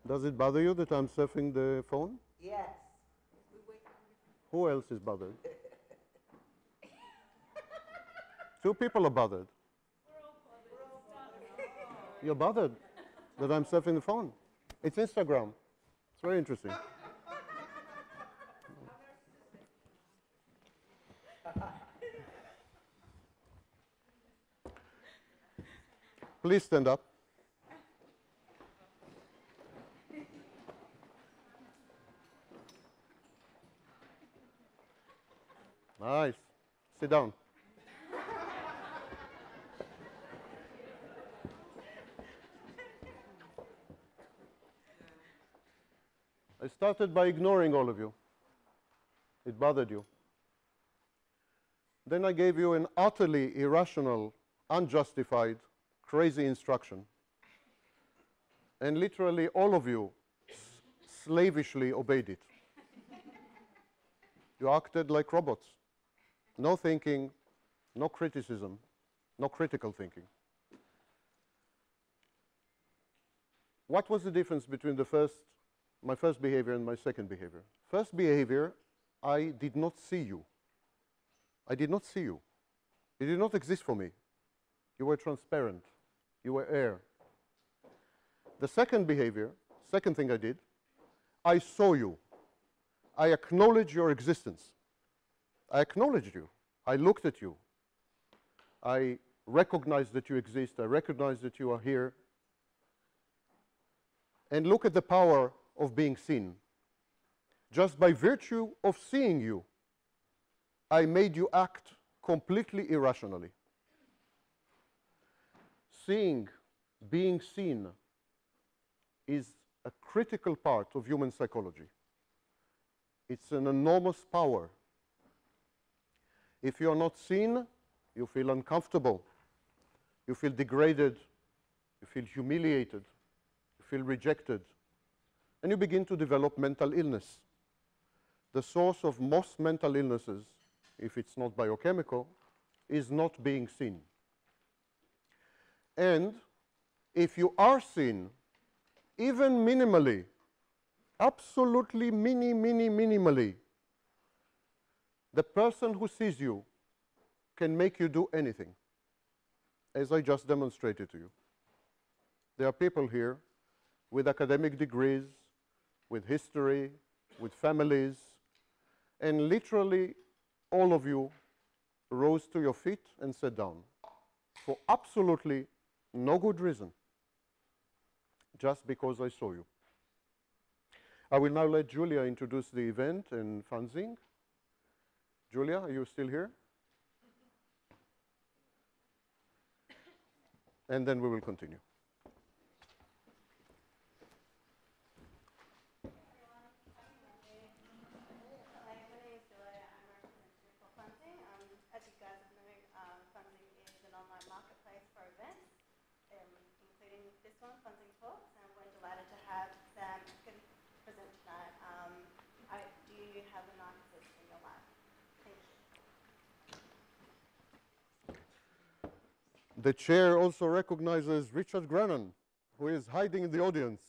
Does it bother you that I'm surfing the phone? Yes. Who else is bothered? Two people are bothered. You're bothered that I'm surfing the phone. It's Instagram. It's very interesting. Please stand up. Nice. Sit down. I started by ignoring all of you. It bothered you. Then I gave you an utterly irrational, unjustified, crazy instruction. And literally all of you slavishly obeyed it. You acted like robots. No thinking, no criticism, no critical thinking. What was the difference between my first behavior and my second behavior? First behavior, I did not see you. I did not see you. You did not exist for me. You were transparent. You were air. The second behavior, second thing I did, I saw you. I acknowledged your existence. I acknowledged you. I looked at you. I recognized that you exist. I recognized that you are here. And look at the power of being seen. Just by virtue of seeing you, I made you act completely irrationally. Seeing, being seen, is a critical part of human psychology. It's an enormous power. If you're not seen, you feel uncomfortable, you feel degraded, you feel humiliated, you feel rejected, and you begin to develop mental illness. The source of most mental illnesses, if it's not biochemical, is not being seen. And if you are seen, even minimally, absolutely minimally, the person who sees you can make you do anything, as I just demonstrated to you. There are people here with academic degrees, with history, with families, and literally all of you rose to your feet and sat down for absolutely no good reason, just because I saw you. I will now let Julia introduce the event and Fanzing. Julia, are you still here? And then we will continue. Funding talks, and we're delighted to have Sam present tonight. Do you have a narcissist in your life? Thank you. The chair also recognizes Richard Grannon, who is hiding in the audience.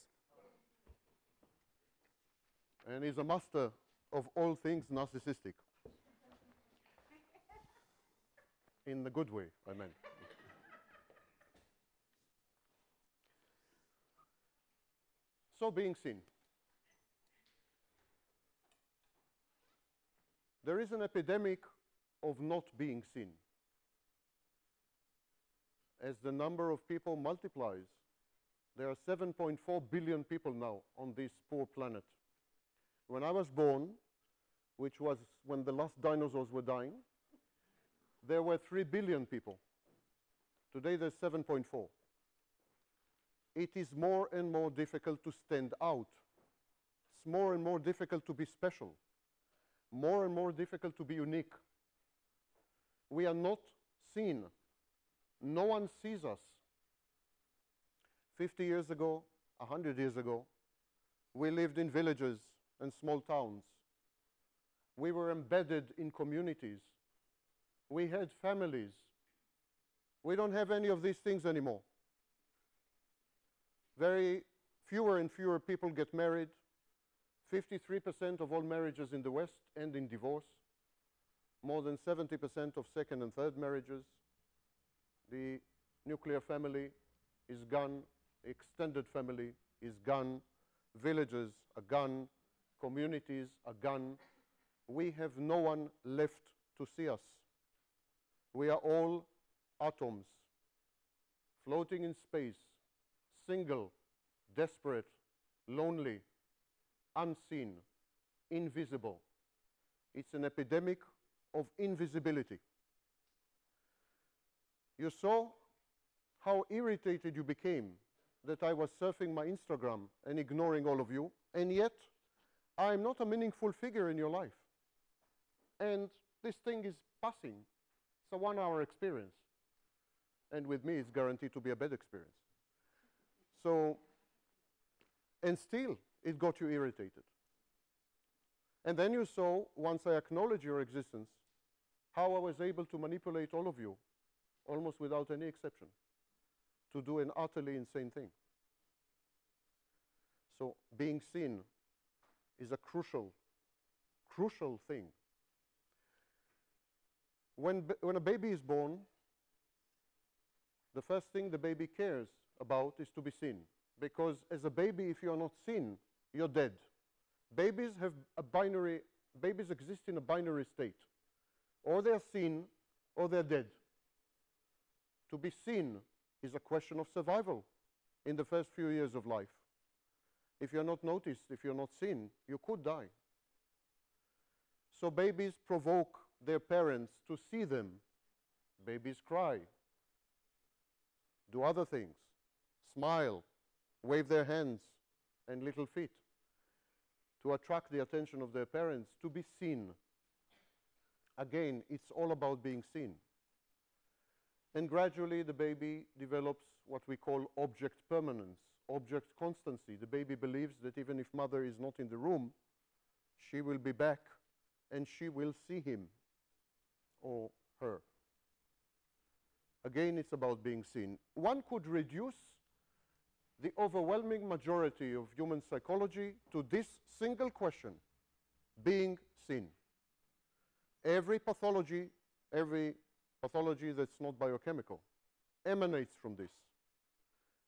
And he's a master of all things narcissistic. In the good way, I meant. So being seen. There is an epidemic of not being seen. As the number of people multiplies, there are 7.4 billion people now on this poor planet. When I was born, which was when the last dinosaurs were dying, there were 3 billion people. Today there's 7.4. It is more and more difficult to stand out. It's more and more difficult to be special. More and more difficult to be unique. We are not seen. No one sees us. 50 years ago, 100 years ago, we lived in villages and small towns. We were embedded in communities. We had families. We don't have any of these things anymore. Very Fewer and fewer people get married. 53% of all marriages in the West end in divorce. More than 70% of second and third marriages. The nuclear family is gone. Extended family is gone. Villages are gone. Communities are gone. We have no one left to see us. We are all atoms floating in space, single, desperate, lonely, unseen, invisible. It's an epidemic of invisibility. You saw how irritated you became that I was surfing my Instagram and ignoring all of you, and yet I'm not a meaningful figure in your life. And this thing is passing. It's a 1-hour experience. And with me, it's guaranteed to be a bad experience. So, and still, it got you irritated. And then you saw, once I acknowledged your existence, how I was able to manipulate all of you, almost without any exception, to do an utterly insane thing. So being seen is a crucial thing. When a baby is born, the first thing the baby cares about is to be seen. Because as a baby, if you are not seen, you're dead. Babies exist in a binary state. Or they're seen, or they're dead. To be seen is a question of survival in the first few years of life. If you're not noticed, if you're not seen, you could die. So babies provoke their parents to see them. Babies cry, do other things, smile, wave their hands and little feet to attract the attention of their parents, to be seen. Again, it's all about being seen. And gradually the baby develops what we call object permanence, object constancy. The baby believes that even if mother is not in the room, she will be back and she will see him or her. Again, it's about being seen. One could reduce the overwhelming majority of human psychology to this single question: being seen. Every pathology that's not biochemical emanates from this.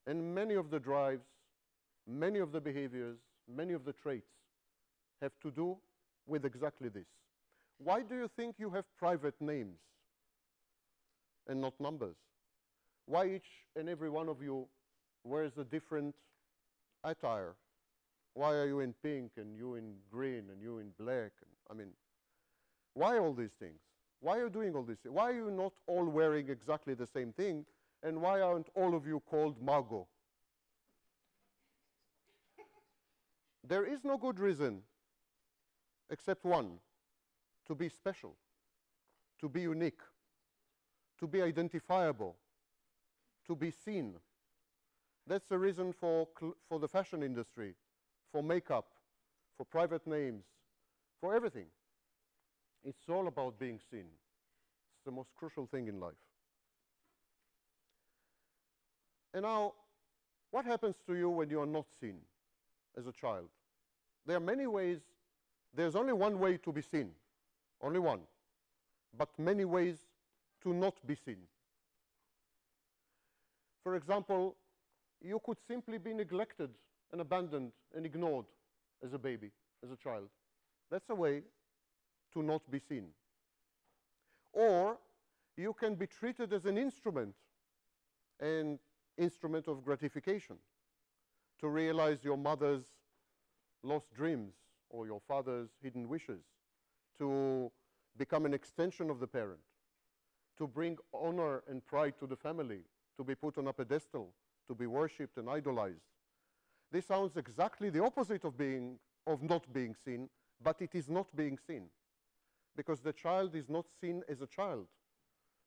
And many of the drives, many of the behaviors, many of the traits have to do with exactly this. Why do you think you have private names and not numbers? Why each and every one of you wears a different attire? Why are you in pink and you in green and you in black? I mean, why all these things? Why are you doing all this? Why are you not all wearing exactly the same thing? And why aren't all of you called Margot? There is no good reason except one: to be special, to be unique, to be identifiable, to be seen. That's the reason for the fashion industry, for makeup, for private names, for everything. It's all about being seen. It's the most crucial thing in life. And now, what happens to you when you are not seen as a child? There are many ways. There's only one way to be seen, only one, but many ways to not be seen. For example, you could simply be neglected and abandoned and ignored as a baby, as a child. That's a way to not be seen. Or you can be treated as an instrument of gratification, to realize your mother's lost dreams or your father's hidden wishes, to become an extension of the parent, to bring honor and pride to the family, to be put on a pedestal, to be worshipped and idolized. This sounds exactly the opposite of not being seen, but it is not being seen. Because the child is not seen as a child.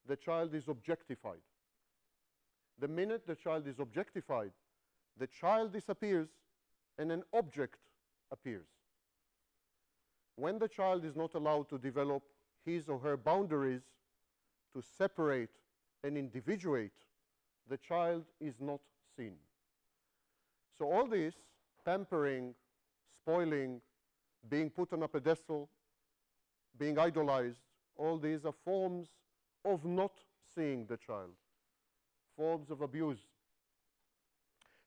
The child is objectified. The minute the child is objectified, the child disappears and an object appears. When the child is not allowed to develop his or her boundaries, to separate and individuate, the child is not seen. So all this, pampering, spoiling, being put on a pedestal, being idolized, all these are forms of not seeing the child, forms of abuse.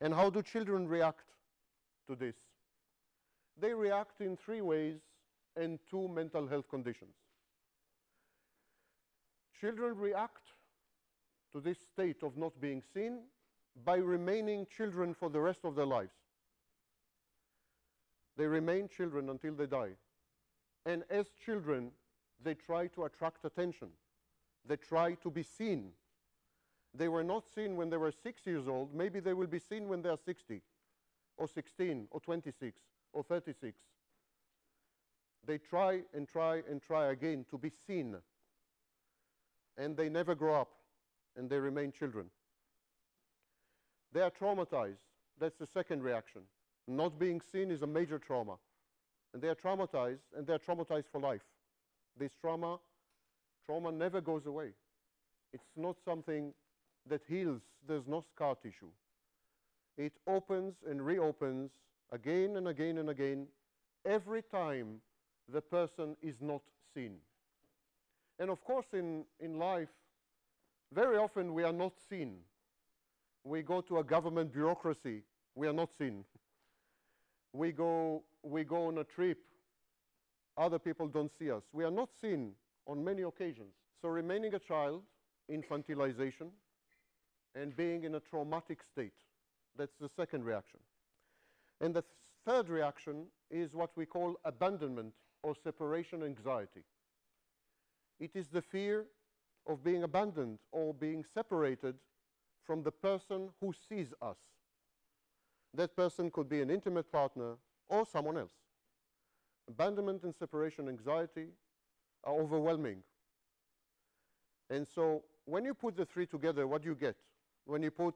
And how do children react to this? They react in 3 ways and 2 mental health conditions. Children react to this state of not being seen by remaining children for the rest of their lives. They remain children until they die. And as children, they try to attract attention. They try to be seen. They were not seen when they were 6 years old. Maybe they will be seen when they are 60, or 16, or 26, or 36. They try and try and try again to be seen. And they never grow up, and they remain children. They are traumatized. That's the second reaction. Not being seen is a major trauma. And they are traumatized, and they are traumatized for life. This trauma never goes away. It's not something that heals. There's no scar tissue. It opens and reopens again and again and again every time the person is not seen. And of course, in life, very often we are not seen. We go to a government bureaucracy, we are not seen. We go on a trip, other people don't see us. We are not seen on many occasions. So remaining a child, infantilization, and being in a traumatic state, that's the second reaction. And the third reaction is what we call abandonment or separation anxiety. It is the fear of being abandoned or being separated from the person who sees us. That person could be an intimate partner or someone else. Abandonment and separation anxiety are overwhelming. And so when you put the 3 together, what do you get? When you put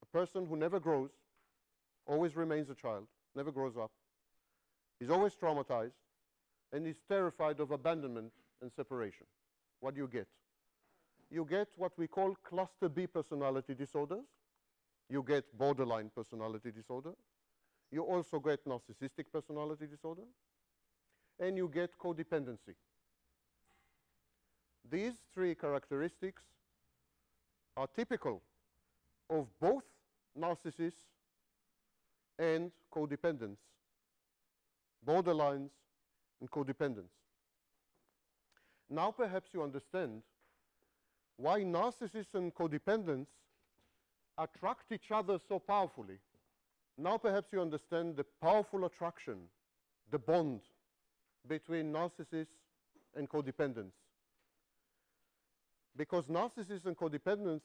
a person who never grows, always remains a child, never grows up, is always traumatized, and is terrified of abandonment and separation, what do you get? You get what we call cluster B personality disorders. You get borderline personality disorder. You also get narcissistic personality disorder. And you get codependency. These 3 characteristics are typical of both narcissists and codependents, borderlines and codependents. Now perhaps you understand why narcissists and codependents attract each other so powerfully. Now perhaps you understand the powerful attraction, the bond between narcissists and codependents. Because narcissists and codependents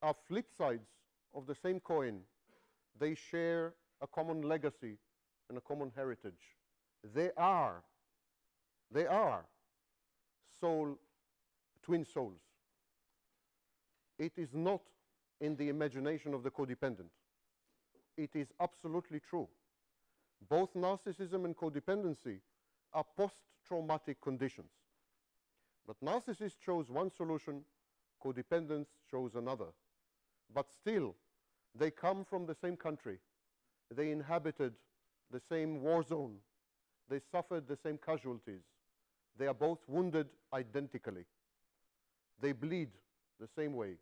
are flip sides of the same coin. They share a common legacy and a common heritage. They are twin souls. It is not in the imagination of the codependent. It is absolutely true. Both narcissism and codependency are post-traumatic conditions. But narcissists chose one solution, codependents chose another. But still, they come from the same country. They inhabited the same war zone. They suffered the same casualties. They are both wounded identically. They bleed the same way.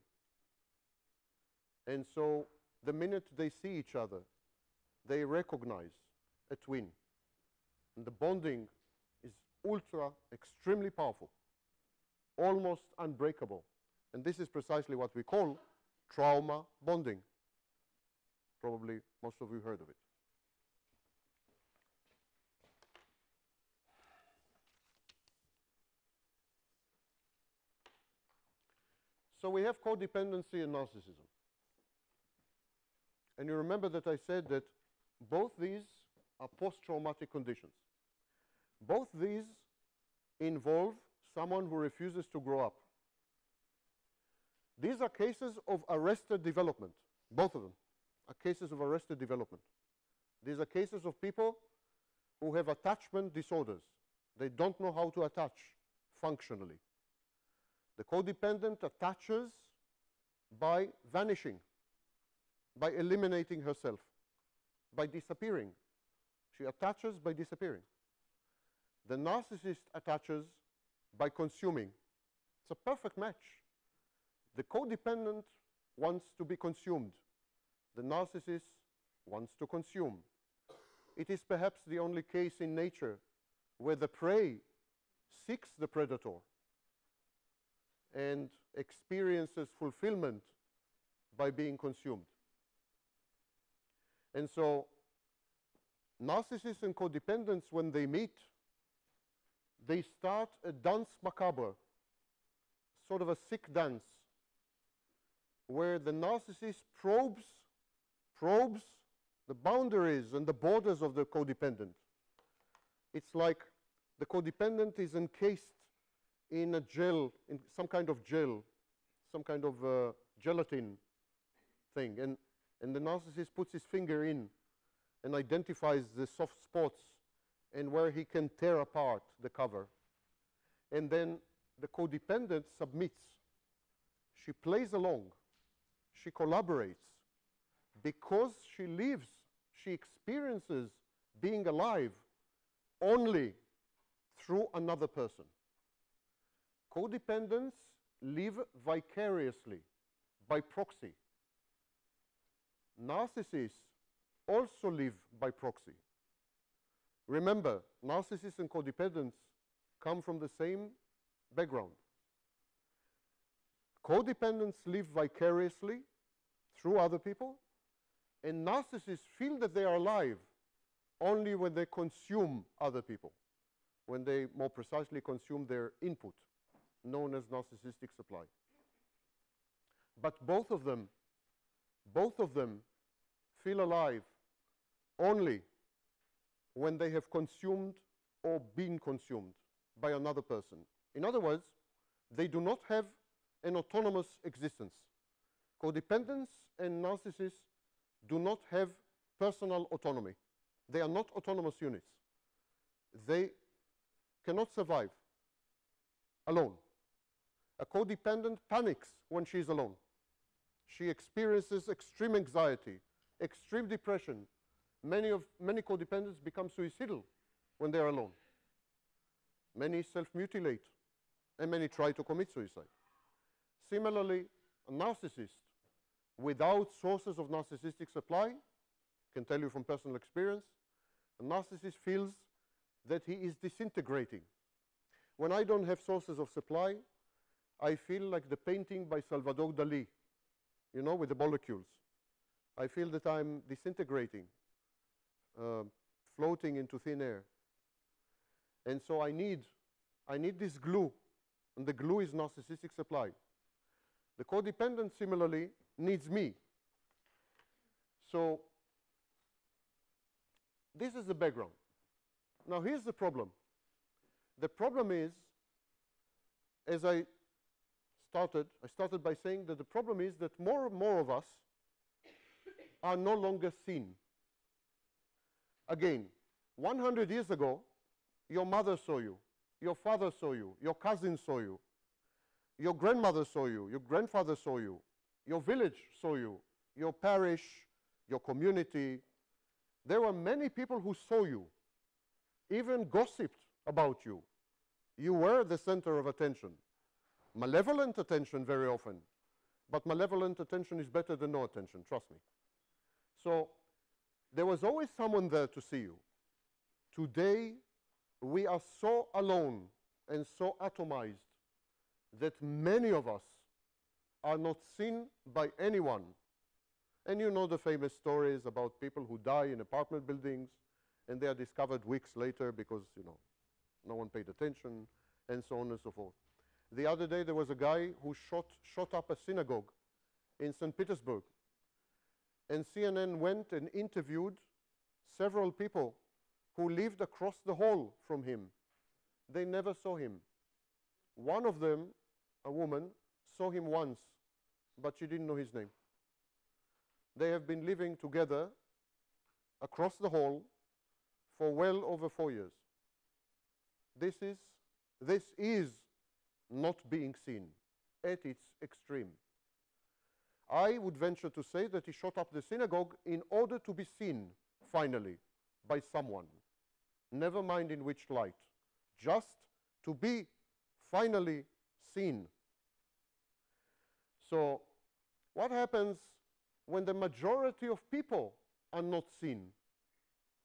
And so the minute they see each other, they recognize a twin. And the bonding is extremely powerful, almost unbreakable. And this is precisely what we call trauma bonding. Probably most of you heard of it. So we have codependency and narcissism. And you remember that I said that both these are post-traumatic conditions. Both these involve someone who refuses to grow up. These are cases of arrested development. Both of them are cases of arrested development. These are cases of people who have attachment disorders. They don't know how to attach functionally. The codependent attaches by vanishing. by eliminating herself, by disappearing. She attaches by disappearing. The narcissist attaches by consuming. It's a perfect match. The codependent wants to be consumed. The narcissist wants to consume. It is perhaps the only case in nature where the prey seeks the predator and experiences fulfillment by being consumed. And so narcissists and codependents, when they meet, they start a dance macabre, sort of a sick dance, where the narcissist probes the boundaries and the borders of the codependent. It's like the codependent is encased in a gel, in some kind of gel, some kind of gelatin thing, and the narcissist puts his finger in and identifies the soft spots and where he can tear apart the cover. And then the codependent submits. She plays along. She collaborates. Because she lives, she experiences being alive only through another person. Codependents live vicariously, by proxy. Narcissists also live by proxy. Remember, narcissists and codependents come from the same background. Codependents live vicariously through other people, and narcissists feel that they are alive only when they consume other people, when they more precisely consume their input, known as narcissistic supply. But both of them feel alive only when they have consumed or been consumed by another person. In other words, they do not have an autonomous existence. Codependents and narcissists do not have personal autonomy. They are not autonomous units. They cannot survive alone. A codependent panics when she is alone. She experiences extreme anxiety, extreme depression. Many codependents become suicidal when they are alone. Many self-mutilate, and many try to commit suicide. Similarly, a narcissist without sources of narcissistic supply, can tell you from personal experience, a narcissist feels that he is disintegrating. When I don't have sources of supply, I feel like the painting by Salvador Dali, you know, with the molecules. I feel that I'm disintegrating, floating into thin air. And so I need this glue, and the glue is narcissistic supply. The codependent, similarly, needs me. So this is the background. Now here's the problem. The problem is, as I started by saying that the problem is that more and more of us are no longer seen. Again, 100 years ago, your mother saw you, your father saw you, your cousin saw you, your grandmother saw you, your grandfather saw you, your village saw you, your parish, your community. There were many people who saw you, even gossiped about you. You were the center of attention. Malevolent attention very often, but malevolent attention is better than no attention, trust me. So there was always someone there to see you. Today, we are so alone and so atomized that many of us are not seen by anyone. And you know the famous stories about people who die in apartment buildings and they are discovered weeks later because, you know, no one paid attention, and so on and so forth. The other day there was a guy who shot up a synagogue in St. Petersburg. And CNN went and interviewed several people who lived across the hall from him. They never saw him. One of them, a woman, saw him once, but she didn't know his name. They have been living together across the hall for well over 4 years. This is not being seen at its extreme. I would venture to say that he shot up the synagogue in order to be seen, finally, by someone. Never mind in which light. Just to be finally seen. So, what happens when the majority of people are not seen?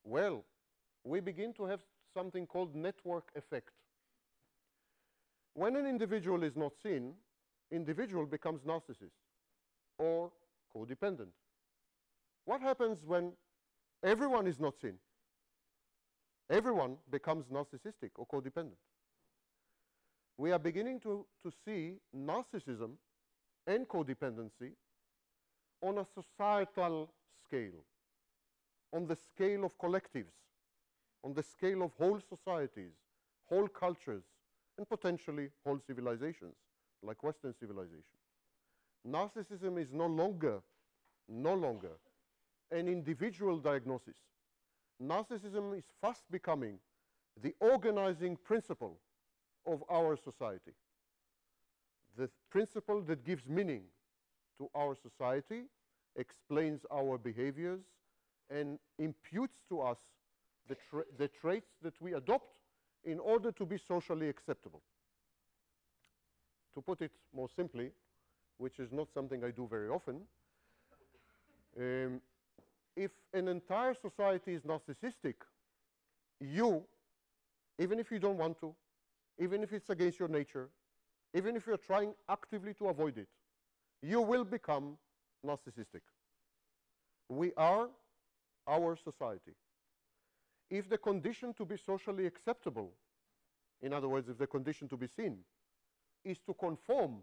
Well, we begin to have something called network effect. When an individual is not seen, individual becomes narcissist or codependent. What happens when everyone is not seen? Everyone becomes narcissistic or codependent. We are beginning to see narcissism and codependency on a societal scale, on the scale of collectives, on the scale of whole societies, whole cultures, and potentially whole civilizations, like Western civilization. Narcissism is no longer an individual diagnosis. Narcissism is fast becoming the organizing principle of our society. The principle that gives meaning to our society, explains our behaviors, and imputes to us the traits that we adopt in order to be socially acceptable. To put it more simply, which is not something I do very often, if an entire society is narcissistic, you, even if you don't want to, even if it's against your nature, even if you're trying actively to avoid it, you will become narcissistic. We are our society. If the condition to be socially acceptable, in other words, if the condition to be seen, is to conform,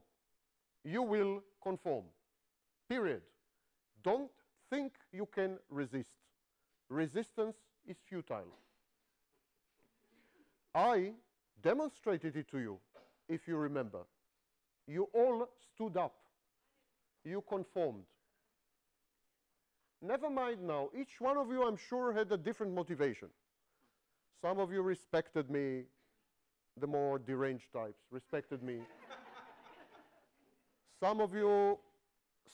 you will conform. Period. Don't think you can resist. Resistance is futile. I demonstrated it to you, if you remember. You all stood up. You conformed. Never mind now. Each one of you, I'm sure, had a different motivation. Some of you respected me, the more deranged types respected me. Some of you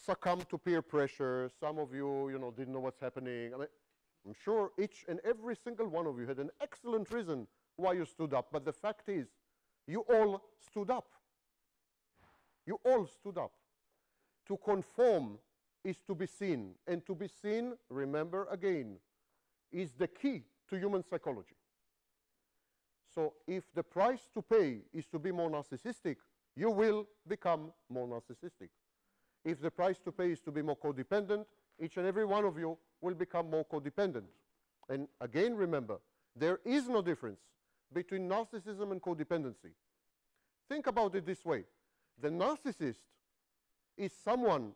succumbed to peer pressure. Some of you, didn't know what's happening. I mean, I'm sure each and every single one of you had an excellent reason why you stood up. But the fact is, you all stood up. You all stood up. To conform is to be seen. And to be seen, remember again, is the key to human psychology. So if the price to pay is to be more narcissistic, you will become more narcissistic. If the price to pay is to be more codependent, each and every one of you will become more codependent. And again, remember, there is no difference between narcissism and codependency. Think about it this way. The narcissist is someone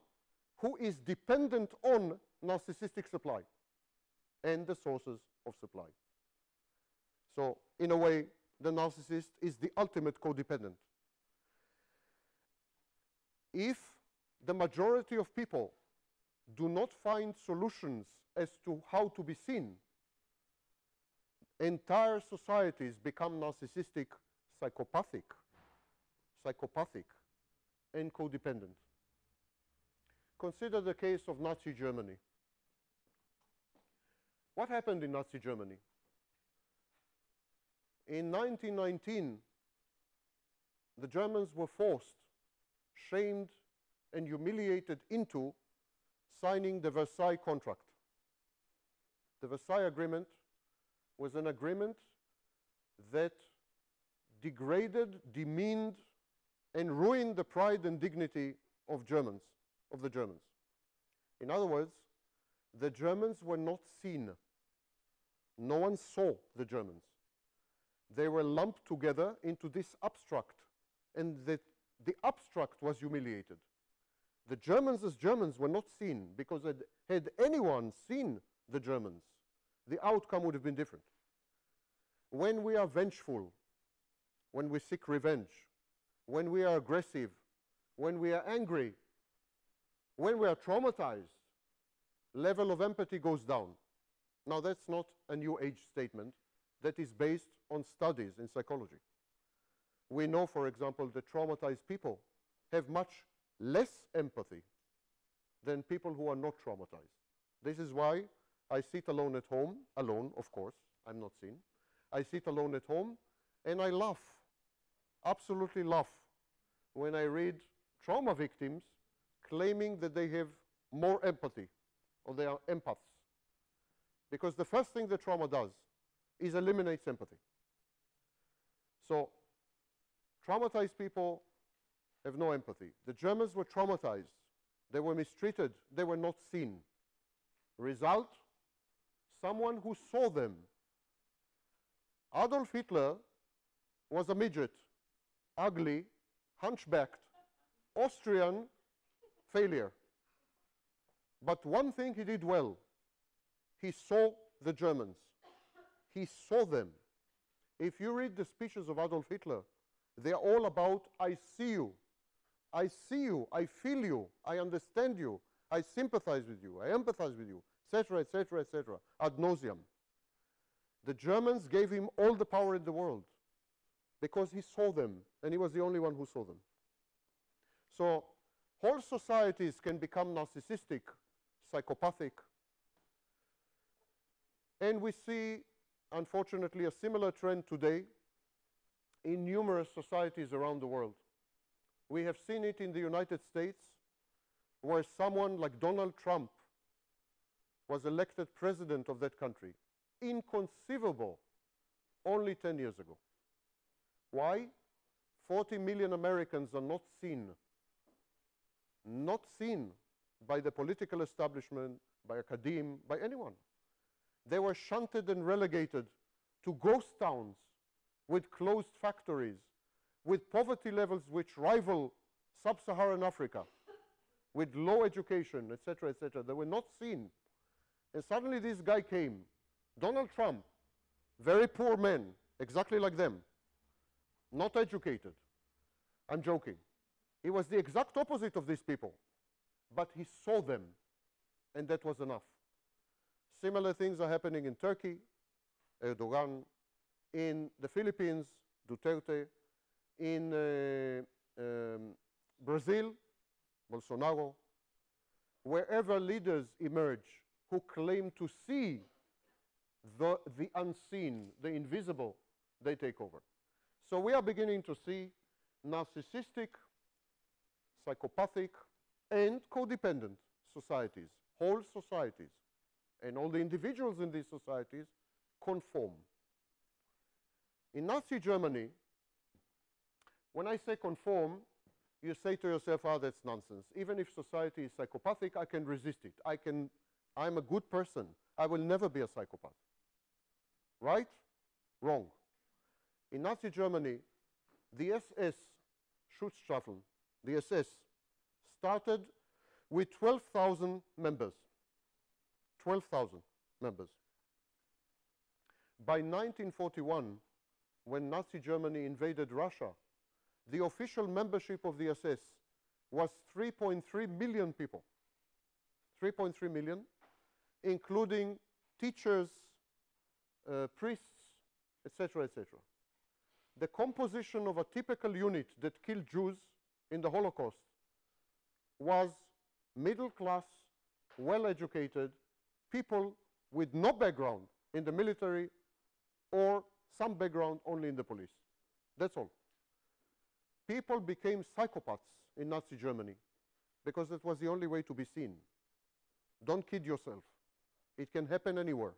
who is dependent on narcissistic supply and the sources of supply. So, in a way, the narcissist is the ultimate codependent. If the majority of people do not find solutions as to how to be seen, entire societies become narcissistic, psychopathic, and codependent. Consider the case of Nazi Germany. What happened in Nazi Germany? In 1919, the Germans were forced, shamed, and humiliated into signing the Versailles Contract. The Versailles Agreement was an agreement that degraded, demeaned, and ruined the pride and dignity of the Germans. In other words, the Germans were not seen. No one saw the Germans. They were lumped together into this abstract, and the abstract was humiliated. The Germans as Germans were not seen, because had anyone seen the Germans, the outcome would have been different. When we are vengeful, when we seek revenge, when we are aggressive, when we are angry, when we are traumatized, level of empathy goes down. Now, that's not a New Age statement. That is based on studies in psychology. We know, for example, that traumatized people have much less empathy than people who are not traumatized. This is why I sit alone at home, alone, of course, I'm not seen. I sit alone at home and I laugh, absolutely laugh, when I read trauma victims claiming that they have more empathy or they are empaths. Because the first thing that trauma does is eliminates empathy. So traumatized people have no empathy. The Germans were traumatized. They were mistreated. They were not seen. Result, someone who saw them. Adolf Hitler was a midget, ugly, hunchbacked, Austrian failure. But one thing he did well, he saw the Germans. He saw them. If you read the speeches of Adolf Hitler, they are all about, I see you. I see you, I feel you, I understand you, I sympathize with you, I empathize with you, etc., etc., etc., ad nauseum. The Germans gave him all the power in the world because he saw them, and he was the only one who saw them. So whole societies can become narcissistic, psychopathic, and we see, unfortunately, a similar trend today in numerous societies around the world. We have seen it in the United States, where someone like Donald Trump was elected president of that country. Inconceivable only 10 years ago. Why? 40 million Americans are not seen by the political establishment, by academia, by anyone. They were shunted and relegated to ghost towns with closed factories, with poverty levels which rival sub-Saharan Africa, with low education, etc., etc. They were not seen. And suddenly this guy came, Donald Trump, very poor man, exactly like them, not educated. I'm joking. He was the exact opposite of these people, but he saw them, and that was enough. Similar things are happening in Turkey, Erdogan, in the Philippines, Duterte, in Brazil, Bolsonaro, wherever leaders emerge who claim to see the unseen, the invisible, they take over. So we are beginning to see narcissistic, psychopathic, and codependent societies, whole societies, and all the individuals in these societies conform. In Nazi Germany, when I say conform, you say to yourself, oh, that's nonsense. Even if society is psychopathic, I can resist it. I'm a good person. I will never be a psychopath. Right? Wrong. In Nazi Germany, the SS, Schutzstaffel, the SS, started with 12,000 members. 12,000 members. By 1941, when Nazi Germany invaded Russia, the official membership of the SS was 3.3 million people. 3.3 million, including teachers, priests, etc., etc. The composition of a typical unit that killed Jews in the Holocaust was middle class, well-educated people with no background in the military or some background only in the police. That's all. People became psychopaths in Nazi Germany because it was the only way to be seen. Don't kid yourself. It can happen anywhere.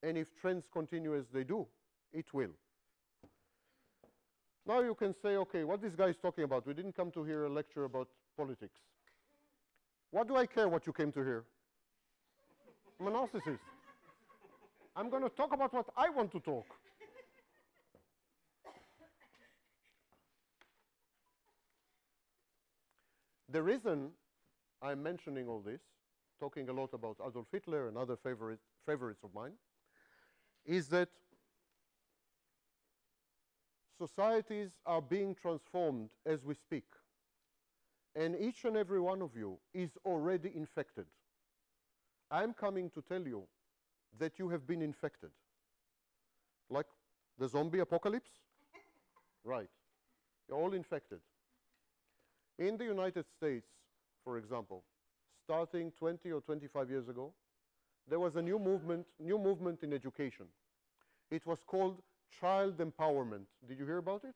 And if trends continue as they do, it will. Now you can say, okay, what this guy is talking about? We didn't come to hear a lecture about politics. What do I care what you came to hear? I'm a narcissist. I'm going to talk about what I want to talk. The reason I'm mentioning all this, talking a lot about Adolf Hitler and other favorites of mine, is that societies are being transformed as we speak. And each and every one of you is already infected. I'm coming to tell you that you have been infected. Like the zombie apocalypse? Right. You're all infected. In the United States, for example, starting 20 or 25 years ago, there was a new movement in education. It was called child empowerment. Did you hear about it?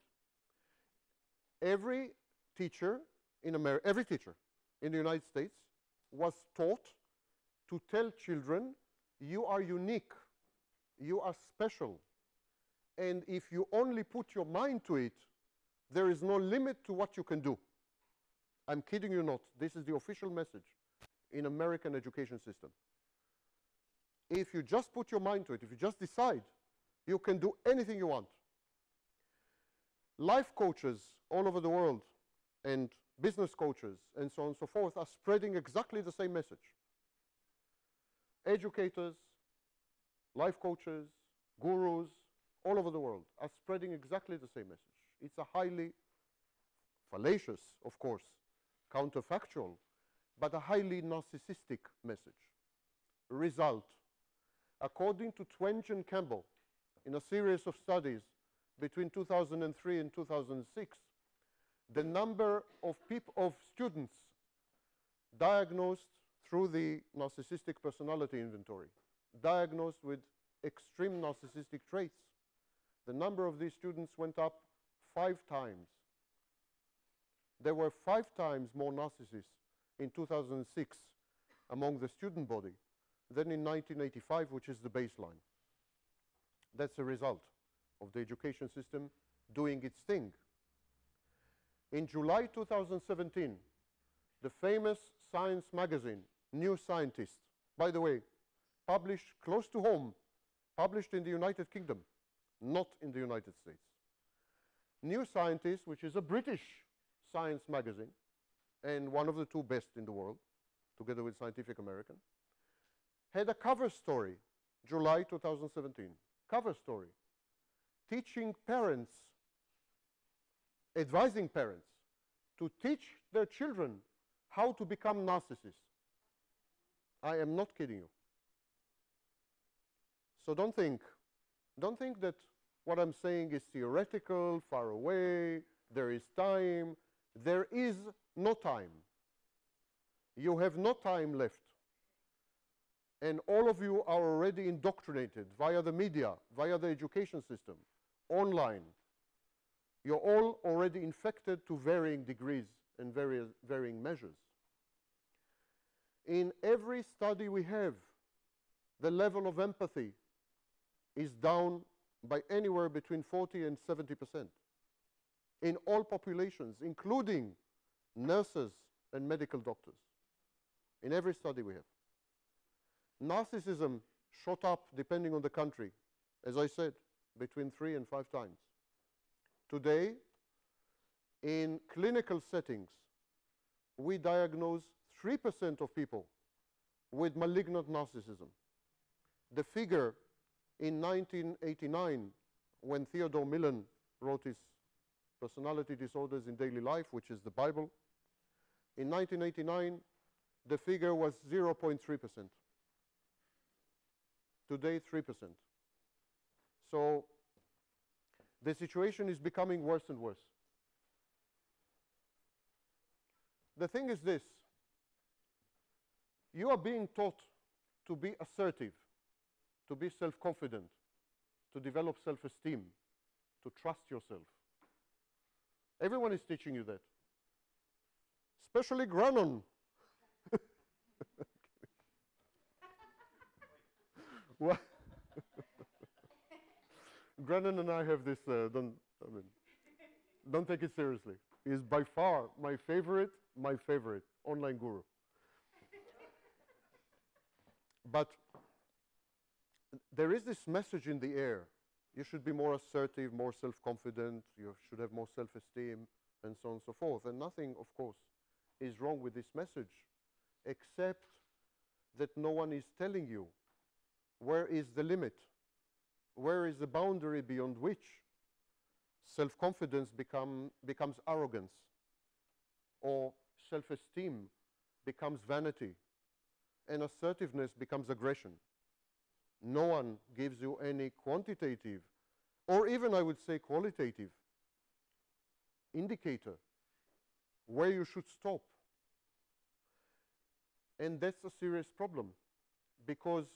Every teacher in the United States was taught to tell children, you are unique, you are special, and if you only put your mind to it, there is no limit to what you can do. I'm kidding you not. This is the official message in American education system. If you just put your mind to it, if you just decide, you can do anything you want. Life coaches all over the world and business coaches and so on and so forth are spreading exactly the same message. Educators, life coaches, gurus, all over the world are spreading exactly the same message. It's a highly fallacious, of course, counterfactual, but a highly narcissistic message. Result: according to Twenge and Campbell, in a series of studies between 2003 and 2006, the number of students diagnosed through the Narcissistic Personality Inventory, diagnosed with extreme narcissistic traits, the number of these students went up 5 times. There were 5 times more narcissists in 2006 among the student body than in 1985, which is the baseline. That's a result of the education system doing its thing. In July 2017, the famous science magazine, New Scientist, by the way, published close to home, published in the United Kingdom, not in the United States. New Scientist, which is a British science magazine, and one of the 2 best in the world, together with Scientific American, had a cover story, July 2017, cover story, teaching parents, advising parents to teach their children how to become narcissists. I am not kidding you. So don't think that what I'm saying is theoretical, far away, there is time. There is no time. You have no time left. And all of you are already indoctrinated via the media, via the education system, online. You're all already infected to varying degrees and varying measures. In every study we have, the level of empathy is down by anywhere between 40 and 70% in all populations, including nurses and medical doctors, in every study we have. Narcissism shot up, depending on the country, as I said, between 3 and 5 times. Today, in clinical settings, we diagnose 3% of people with malignant narcissism. The figure in 1989, when Theodore Millon wrote his Personality Disorders in Daily Life, which is the Bible, in 1989, the figure was 0.3%. Today, 3%. So the situation is becoming worse and worse. The thing is this: you are being taught to be assertive, to be self-confident, to develop self-esteem, to trust yourself. Everyone is teaching you that, especially Grannon. Well, Grannon and I have this, don't take it seriously. He is by far my favorite online guru. But there is this message in the air. You should be more assertive, more self-confident, you should have more self-esteem, and so on and so forth. And nothing, of course, is wrong with this message, except that no one is telling you where is the limit, where is the boundary beyond which self-confidence becomes arrogance, or self-esteem becomes vanity, and assertiveness becomes aggression. No one gives you any quantitative, or even I would say qualitative, indicator where you should stop. And that's a serious problem, because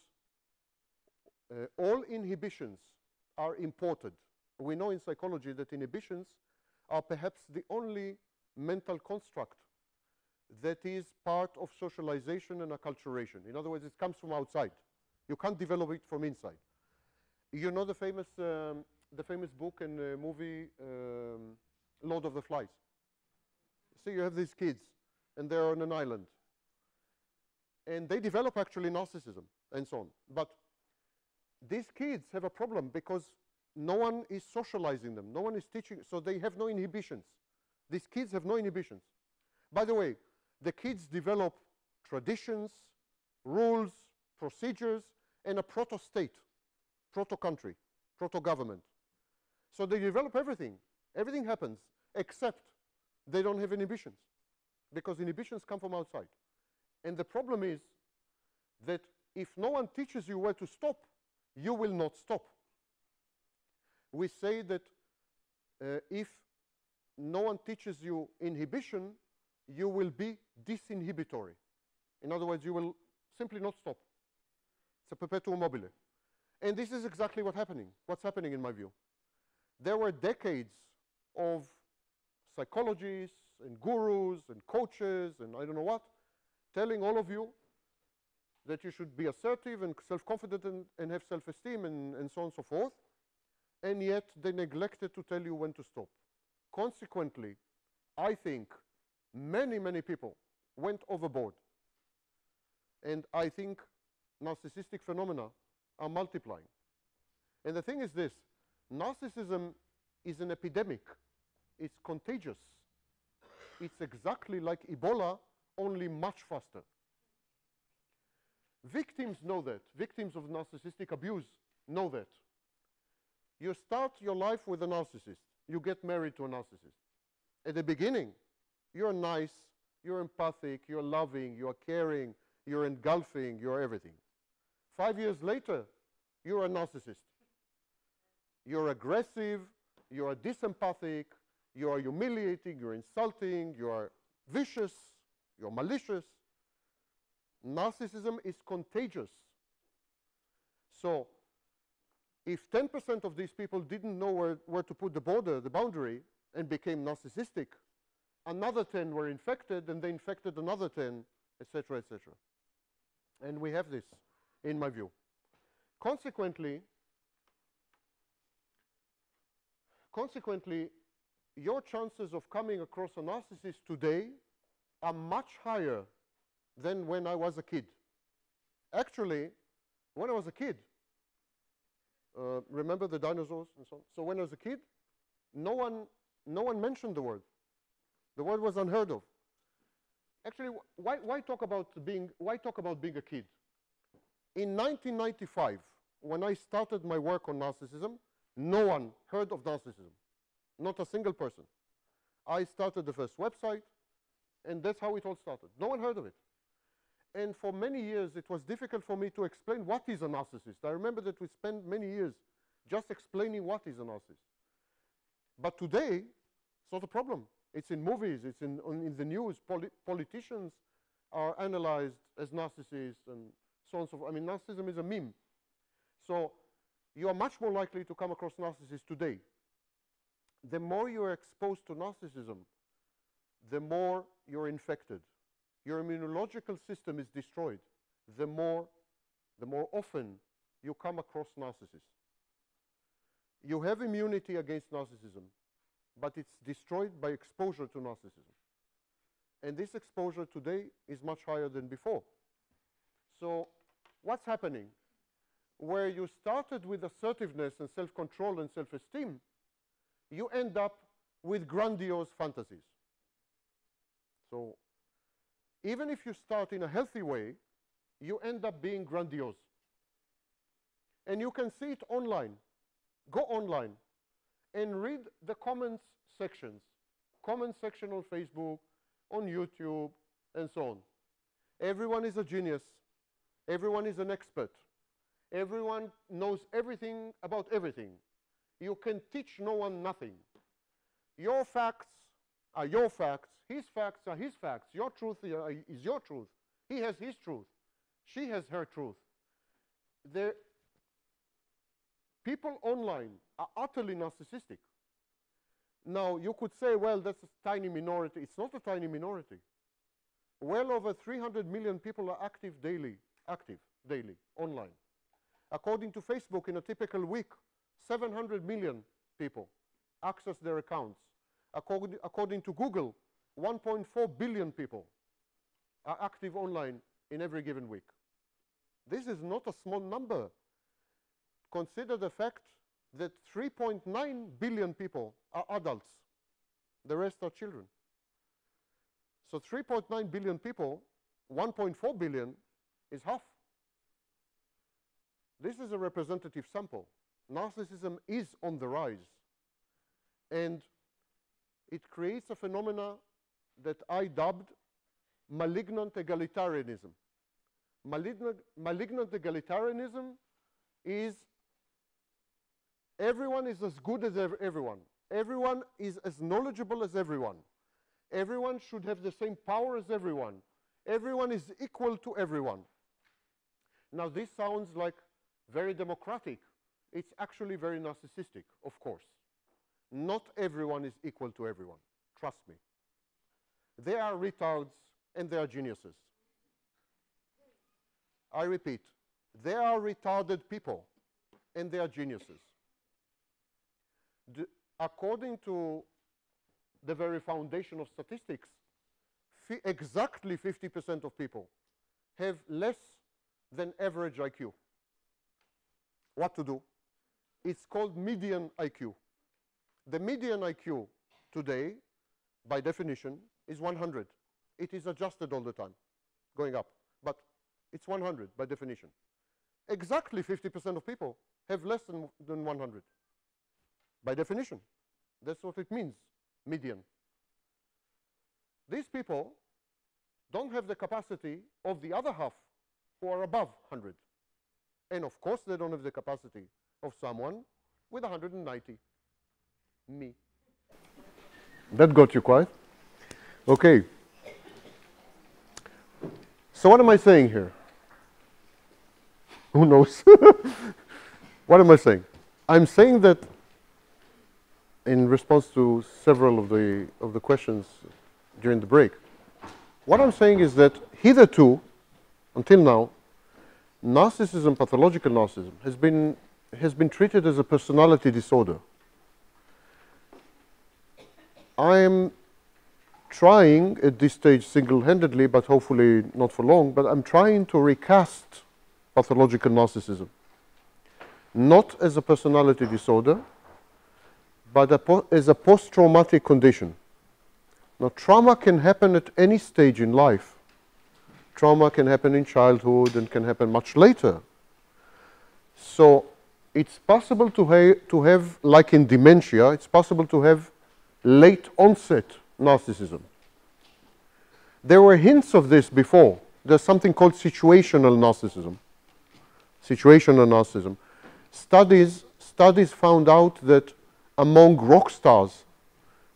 all inhibitions are imported. We know in psychology that inhibitions are perhaps the only mental construct that is part of socialization and acculturation. In other words, it comes from outside. You can't develop it from inside. You know the famous book and movie, Lord of the Flies. So you have these kids, and they're on an island. And they develop actually narcissism and so on. But these kids have a problem because no one is socializing them. No one is teaching, so they have no inhibitions. These kids have no inhibitions. By the way, the kids develop traditions, rules, procedures, and a proto-state, proto-country, proto-government. So they develop everything. Everything happens, except they don't have inhibitions, because inhibitions come from outside. And the problem is that if no one teaches you where to stop, you will not stop. We say that if no one teaches you inhibition, you will be disinhibitory. In other words, you will simply not stop. It's a perpetuum mobile. And this is exactly what's happening in my view. There were decades of psychologists and gurus and coaches and I don't know what, telling all of you that you should be assertive and self-confident and have self-esteem and so on and so forth, and yet they neglected to tell you when to stop. Consequently, I think many, many people went overboard. And I think narcissistic phenomena are multiplying. And the thing is this, narcissism is an epidemic. It's contagious. It's exactly like Ebola, only much faster. Victims know that. Victims of narcissistic abuse know that. You start your life with a narcissist. You get married to a narcissist. At the beginning, you're nice, you're empathic, you're loving, you're caring, you're engulfing, you're everything. 5 years later, you're a narcissist. You're aggressive, you're disempathic, you are humiliating, you're insulting, you are vicious, you're malicious. Narcissism is contagious. So if 10% of these people didn't know where to put the boundary, and became narcissistic, another 10 were infected, and they infected another 10, etc., etc. And we have this, in my view. Consequently, your chances of coming across a narcissist today are much higher than when I was a kid. Actually, when I was a kid, remember the dinosaurs and so on? So when I was a kid, no one mentioned the word. The word was unheard of. Actually, why talk about being a kid? In 1995, when I started my work on narcissism, no one heard of narcissism. Not a single person. I started the first website, and that's how it all started. No one heard of it. And for many years, it was difficult for me to explain what is a narcissist. I remember that we spent many years just explaining what is a narcissist. But today, it's not a problem. It's in movies, it's in the news. Politicians are analyzed as narcissists and so on and so forth. I mean, narcissism is a meme. So you are much more likely to come across narcissists today. The more you are exposed to narcissism, the more you're infected. Your immunological system is destroyed. The more often you come across narcissists. You have immunity against narcissism, but it's destroyed by exposure to narcissism. And this exposure today is much higher than before. So what's happening? Where you started with assertiveness and self-control and self-esteem, you end up with grandiose fantasies. So even if you start in a healthy way, you end up being grandiose. And you can see it online. Go online and read the comments sections. Comment section on Facebook, on YouTube, and so on. Everyone is a genius. Everyone is an expert. Everyone knows everything about everything. You can teach no one nothing. Your facts are your facts. His facts are his facts. Your truth is your truth. He has his truth. She has her truth. The people online are utterly narcissistic. Now, you could say, well, that's a tiny minority. It's not a tiny minority. Well over 300 million people are active daily online. According to Facebook, in a typical week, 700 million people access their accounts. According to Google, 1.4 billion people are active online in every given week. This is not a small number. Consider the fact that 3.9 billion people are adults. The rest are children. So 3.9 billion people, 1.4 billion is half. This is a representative sample. Narcissism is on the rise. And it creates a phenomena that I dubbed malignant egalitarianism. Malignant egalitarianism is everyone is as good as everyone. Everyone is as knowledgeable as everyone. Everyone should have the same power as everyone. Everyone is equal to everyone. Now, this sounds like very democratic. It's actually very narcissistic, of course. Not everyone is equal to everyone. Trust me. They are retards and they are geniuses. I repeat, they are retarded people and they are geniuses. According to the very foundation of statistics, exactly 50% of people have less than average IQ. What to do? It's called median IQ. The median IQ today, by definition, is 100. It is adjusted all the time, going up. But it's 100 by definition. Exactly 50% of people have less than 100. By definition. That's what it means, median. These people don't have the capacity of the other half who are above 100. And of course, they don't have the capacity of someone with 190. Me. That got you quiet? Okay. So what am I saying here? Who knows? What am I saying? I'm saying that in response to several of the questions during the break, what I'm saying is that hitherto, until now, narcissism, pathological narcissism, has been treated as a personality disorder. I'm trying at this stage single-handedly, but hopefully not for long, but I'm trying to recast pathological narcissism, not as a personality disorder, but as a post-traumatic condition. Now, trauma can happen at any stage in life. Trauma can happen in childhood and can happen much later. So it's possible to have, like in dementia, it's possible to have late onset narcissism. There were hints of this before. There's something called situational narcissism. Situational narcissism. Studies found out that among rock stars,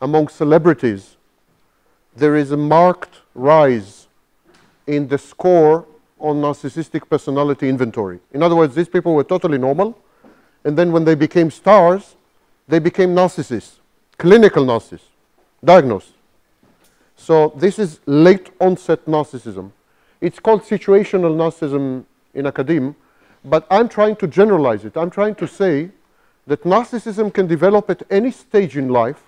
among celebrities, there is a marked rise in the score on narcissistic personality inventory. In other words, these people were totally normal, and then when they became stars, they became narcissists, clinical narcissists, diagnosed. So this is late onset narcissism. It's called situational narcissism in academia, but I'm trying to generalize it. I'm trying to say that narcissism can develop at any stage in life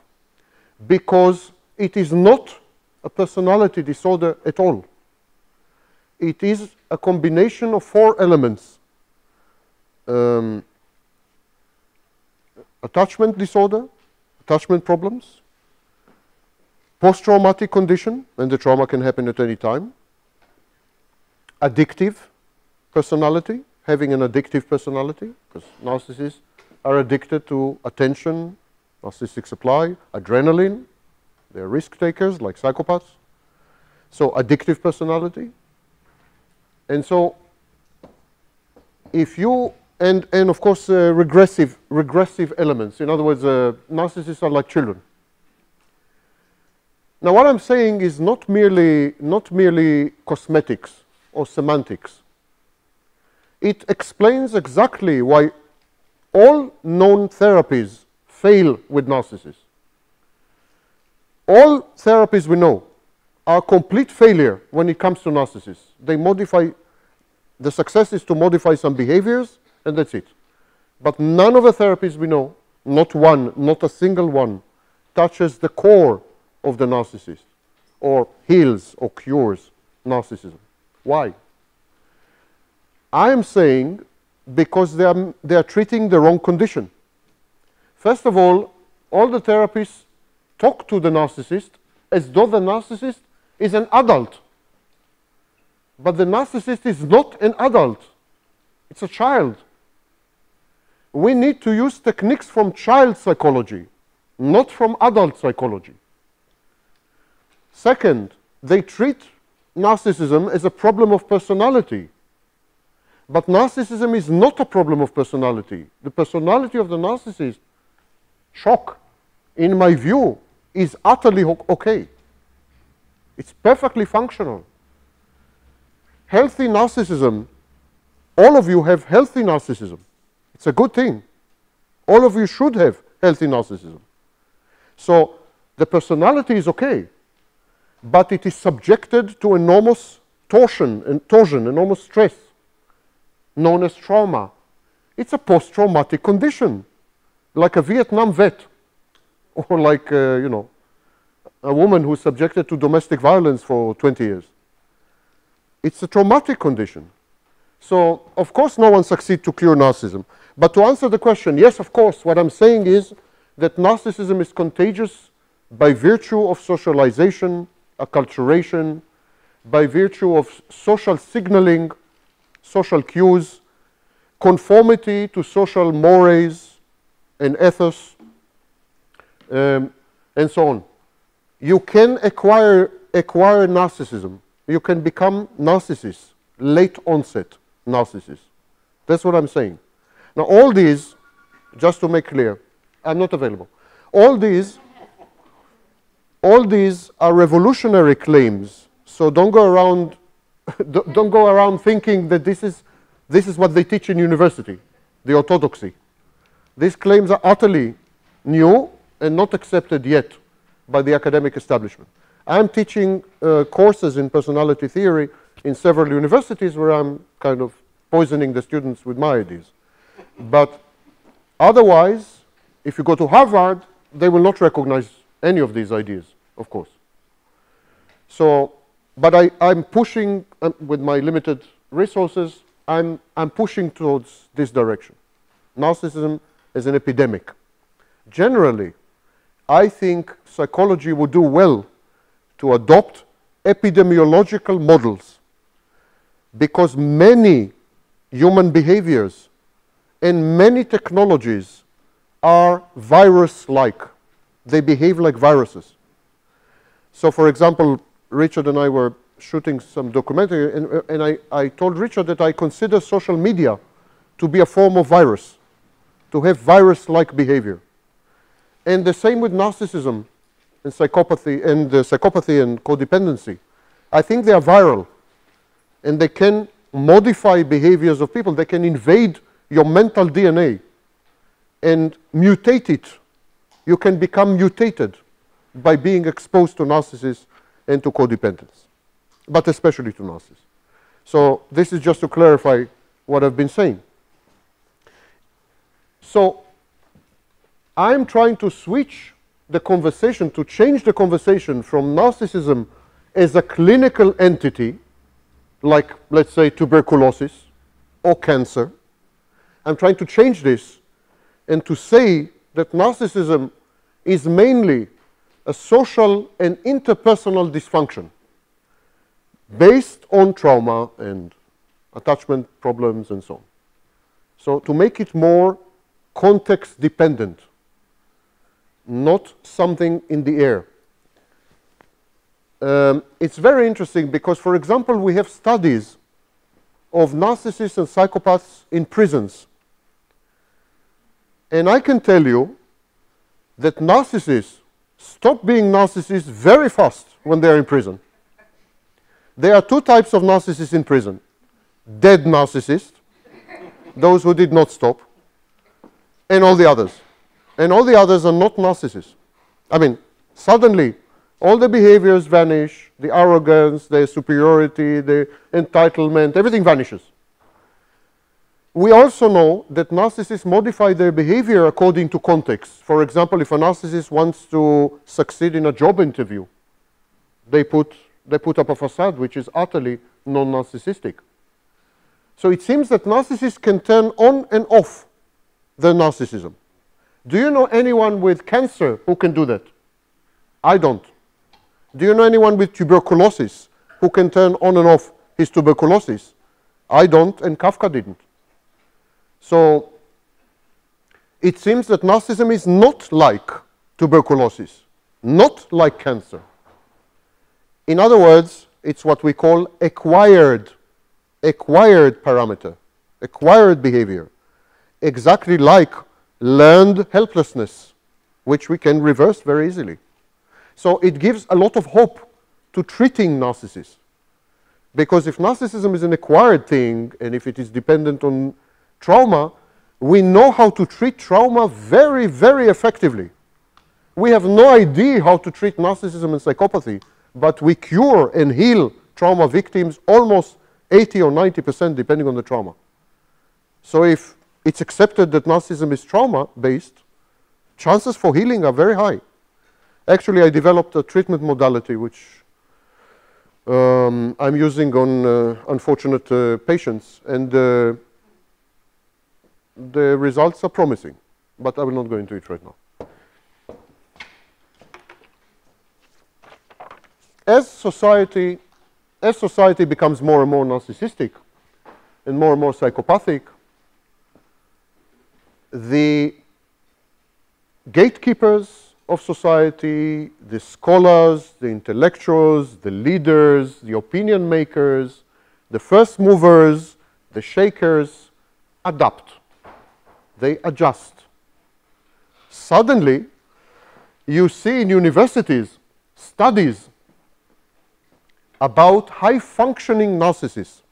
because it is not a personality disorder at all. It is a combination of 4 elements. Attachment disorder, attachment problems, post-traumatic condition, and the trauma can happen at any time, addictive personality, having an addictive personality, because narcissists are addicted to attention, narcissistic supply, adrenaline. They're risk takers like psychopaths. So addictive personality. And so if you, and of course regressive elements. In other words, narcissists are like children. Now what I'm saying is not merely cosmetics. or semantics. It explains exactly why all known therapies fail with narcissists. All therapies we know are complete failure when it comes to narcissists. They modify, the success is to modify some behaviors, and that's it. But none of the therapies we know, not one, not a single one, touches the core of the narcissist or heals or cures narcissism. Why? I am saying because they are treating the wrong condition. First of all the therapists talk to the narcissist as though the narcissist is an adult. But the narcissist is not an adult. It's a child. We need to use techniques from child psychology, not from adult psychology. Second, they treat narcissism as a problem of personality. But narcissism is not a problem of personality. The personality of the narcissist, shock, in my view, is utterly okay. It's perfectly functional. Healthy narcissism, all of you have healthy narcissism. It's a good thing. All of you should have healthy narcissism. So the personality is okay, but it is subjected to enormous torsion, enormous stress, known as trauma. It's a post-traumatic condition, like a Vietnam vet, or like, you know, a woman who's subjected to domestic violence for 20 years. It's a traumatic condition. So, of course, no one succeeds to cure narcissism. But to answer the question, yes, of course, what I'm saying is that narcissism is contagious by virtue of socialization, acculturation, by virtue of social signaling, social cues, conformity to social mores and ethos, and so on. You can acquire narcissism. You can become narcissists, late onset narcissists. That's what I'm saying. Now, all these, just to make clear, I'm not available. All these are revolutionary claims. So don't go around thinking that this is what they teach in university, the orthodoxy. These claims are utterly new and not accepted yet by the academic establishment. I'm teaching courses in personality theory in several universities where I'm kind of poisoning the students with my ideas. But otherwise, if you go to Harvard, they will not recognize any of these ideas, of course. So, but I'm pushing, with my limited resources, I'm pushing towards this direction. Narcissism is an epidemic. Generally, I think psychology would do well to adopt epidemiological models, because many human behaviors and many technologies are virus-like. They behave like viruses. So, for example, Richard and I were shooting some documentary, and I told Richard that I consider social media to be a form of virus, to have virus-like behavior. And the same with narcissism and psychopathy and codependency. I think they are viral, and they can modify behaviors of people. They can invade your mental DNA and mutate it. You can become mutated by being exposed to narcissists and to codependence, but especially to narcissists. So this is just to clarify what I've been saying. So I'm trying to switch the conversation, to change the conversation from narcissism as a clinical entity, like, let's say, tuberculosis or cancer. I'm trying to change this and to say that narcissism is mainly a social and interpersonal dysfunction based on trauma and attachment problems and so on. So to make it more context dependent, not something in the air. It's very interesting because, for example, we have studies of narcissists and psychopaths in prisons. And I can tell you that narcissists stop being narcissists very fast when they're in prison. There are two types of narcissists in prison. Dead narcissists, those who did not stop, and all the others. And all the others are not narcissists. I mean, suddenly, all the behaviors vanish, the arrogance, the superiority, the entitlement, everything vanishes. We also know that narcissists modify their behavior according to context. For example, if a narcissist wants to succeed in a job interview, they put up a facade which is utterly non-narcissistic. So it seems that narcissists can turn on and off their narcissism. Do you know anyone with cancer who can do that? I don't. Do you know anyone with tuberculosis who can turn on and off his tuberculosis? I don't, and Kafka didn't. So it seems that narcissism is not like tuberculosis, not like cancer. In other words, it's what we call acquired parameter, acquired behavior, exactly like learned helplessness, which we can reverse very easily. So it gives a lot of hope to treating narcissists. Because if narcissism is an acquired thing, and if it is dependent on trauma, we know how to treat trauma very, very effectively. We have no idea how to treat narcissism and psychopathy, but we cure and heal trauma victims almost 80 or 90% depending on the trauma. So if it's accepted that narcissism is trauma-based, chances for healing are very high. Actually, I developed a treatment modality which I'm using on unfortunate patients, and the results are promising, but I will not go into it right now. As society becomes more and more narcissistic and more psychopathic, the gatekeepers of society, the scholars, the intellectuals, the leaders, the opinion makers, the first movers, the shakers, adapt. They adjust. Suddenly, you see in universities studies about high-functioning narcissists,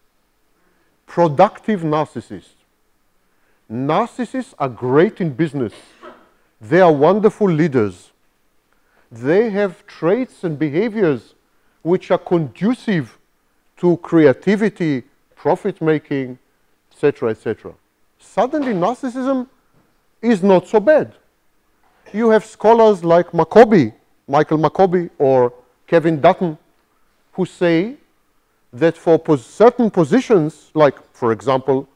productive narcissists. Narcissists are great in business. They are wonderful leaders. They have traits and behaviors which are conducive to creativity, profit-making, etc., etc. Suddenly, narcissism is not so bad. You have scholars like Michael Maccoby, or Kevin Dutton, who say that for certain positions, like, for example,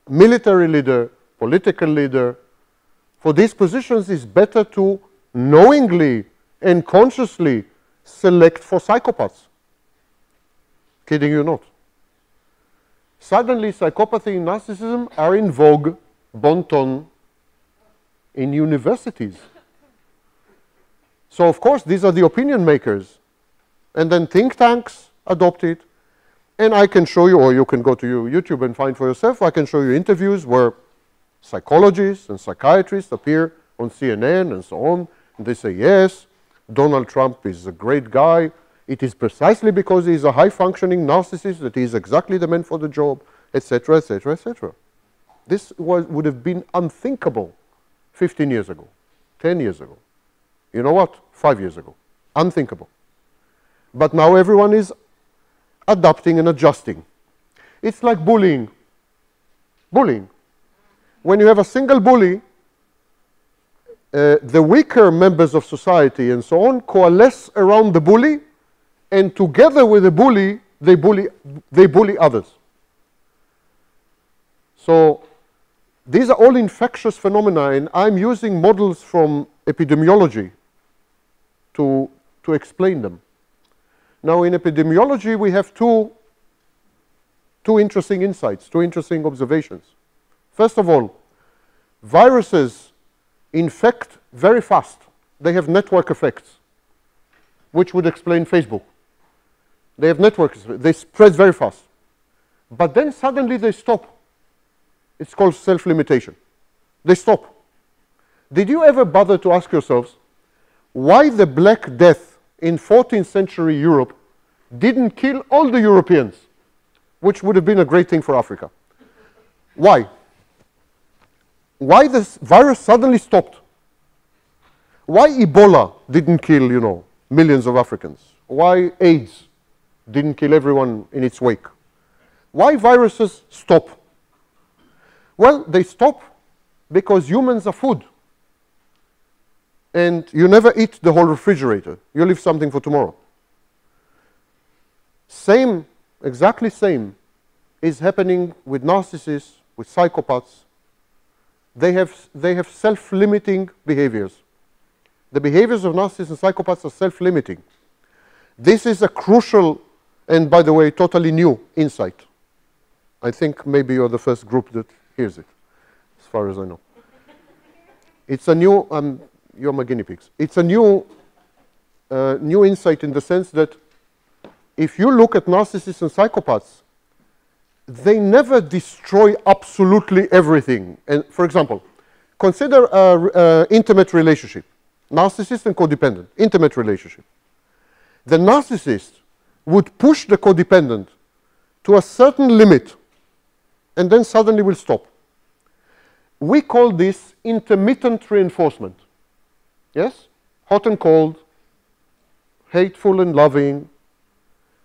military leader, political leader, for these positions, it's better to knowingly and consciously select for psychopaths. Kidding you not. Suddenly, psychopathy and narcissism are in vogue, bon ton, in universities. So, of course, these are the opinion makers. And then think tanks adopt it. And I can show you, or you can go to YouTube and find for yourself, I can show you interviews where psychologists and psychiatrists appear on CNN and so on. And they say, yes, Donald Trump is a great guy. It is precisely because he is a high-functioning narcissist that he is exactly the man for the job, etc., etc., etc. This would have been unthinkable 15 years ago, 10 years ago. You know what? 5 years ago. Unthinkable. But now everyone is adapting and adjusting. It's like bullying. Bullying. When you have a single bully, the weaker members of society and so on coalesce around the bully, and together with the bully, they bully others. So these are all infectious phenomena, and I'm using models from epidemiology to explain them. Now, in epidemiology, we have two interesting insights, two interesting observations. First of all, viruses infect very fast. They have network effects, which would explain Facebook. They have networks. They spread very fast. But then suddenly they stop. It's called self-limitation. They stop. Did you ever bother to ask yourselves why the Black Death in 14th century Europe didn't kill all the Europeans, which would have been a great thing for Africa. Why? Why this virus suddenly stopped? Why Ebola didn't kill, you know, millions of Africans? Why AIDS didn't kill everyone in its wake? Why viruses stop? Well, they stop because humans are food. And you never eat the whole refrigerator. You leave something for tomorrow. Same, exactly same, is happening with narcissists, with psychopaths. They have self-limiting behaviors. The behaviors of narcissists and psychopaths are self-limiting. This is a crucial, and by the way, totally new insight. I think maybe you're the first group that hears it, as far as I know. It's a new, you're my guinea pigs. It's a new insight in the sense that if you look at narcissists and psychopaths, they never destroy absolutely everything. And for example, consider an intimate relationship. Narcissist and codependent, intimate relationship. The narcissist would push the codependent to a certain limit and then suddenly will stop. We call this intermittent reinforcement. Yes? Hot and cold, hateful and loving,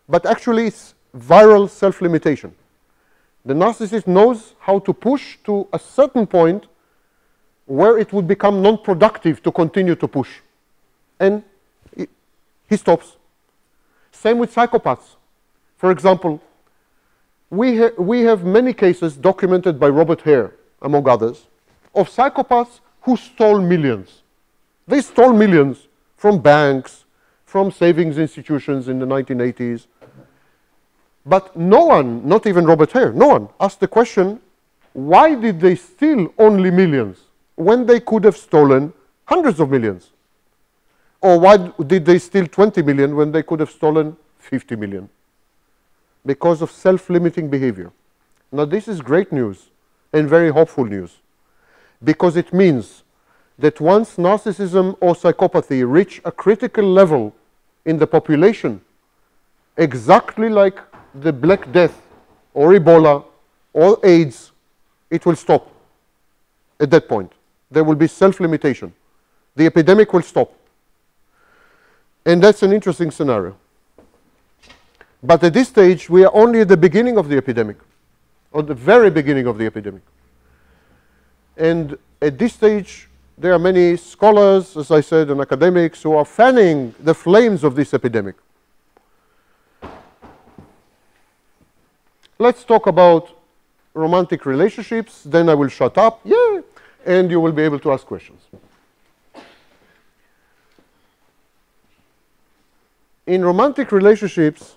but actually it's viral self-limitation. The narcissist knows how to push to a certain point where it would become non-productive to continue to push. And he stops. Same with psychopaths. For example, we have many cases documented by Robert Hare, among others, of psychopaths who stole millions. They stole millions from banks, from savings institutions in the 1980s. But no one, not even Robert Hare, no one asked the question, why did they steal only millions when they could have stolen hundreds of millions? Or why did they steal 20 million when they could have stolen 50 million? Because of self-limiting behavior. Now this is great news and very hopeful news, because it means that once narcissism or psychopathy reach a critical level in the population, exactly like the Black Death or Ebola or AIDS, it will stop at that point. There will be self-limitation. The epidemic will stop. And that's an interesting scenario. But at this stage, we are only at the beginning of the epidemic, or the very beginning of the epidemic. And at this stage, there are many scholars, as I said, and academics who are fanning the flames of this epidemic. Let's talk about romantic relationships, then I will shut up, yeah, and you will be able to ask questions. In romantic relationships,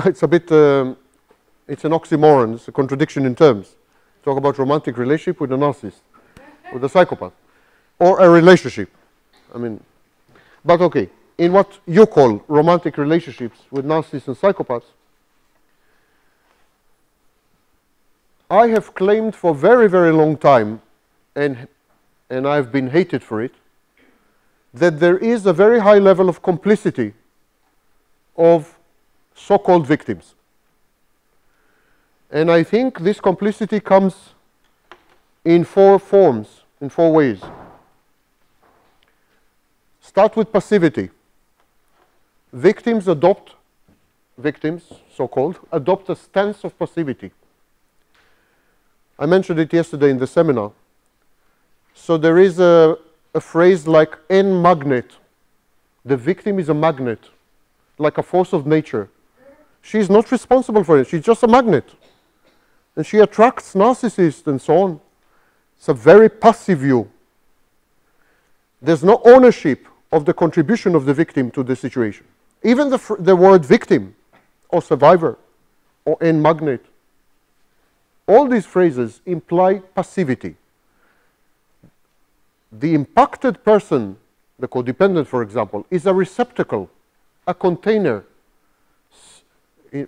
it's a bit, it's an oxymoron, it's a contradiction in terms. Talk about romantic relationship with a narcissist, with a psychopath, or a relationship. I mean, but okay, in what you call romantic relationships with narcissists and psychopaths, I have claimed for a very, very long time, and I've been hated for it, that there is a very high level of complicity of so-called victims. And I think this complicity comes in four forms, in four ways. Start with passivity. Victims, so-called, adopt a stance of passivity. I mentioned it yesterday in the seminar. So there is a phrase like en magnet. The victim is a magnet, like a force of nature. She is not responsible for it. She's just a magnet. And she attracts narcissists and so on. It's a very passive view. There's no ownership of the contribution of the victim to the situation. Even the word victim or survivor or en magnet, all these phrases imply passivity. The impacted person, the codependent, for example, is a receptacle, a container,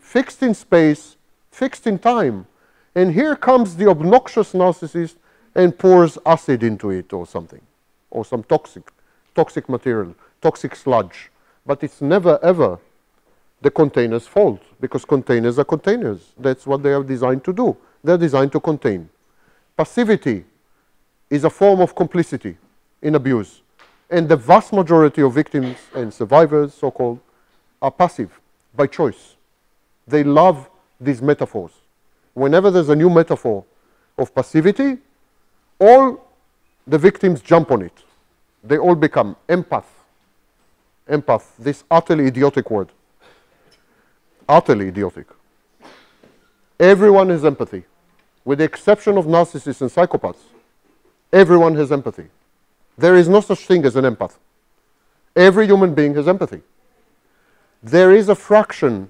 fixed in space, fixed in time. And here comes the obnoxious narcissist and pours acid into it or something, or some toxic material, toxic sludge. But it's never, ever the container's fault, because containers are containers. That's what they are designed to do. They're designed to contain. Passivity is a form of complicity in abuse. And the vast majority of victims and survivors, so-called, are passive by choice. They love these metaphors. Whenever there's a new metaphor of passivity, all the victims jump on it. They all become empath. Empath, this utterly idiotic word. Utterly idiotic. Everyone has empathy. With the exception of narcissists and psychopaths, everyone has empathy. There is no such thing as an empath. Every human being has empathy. There is a fraction,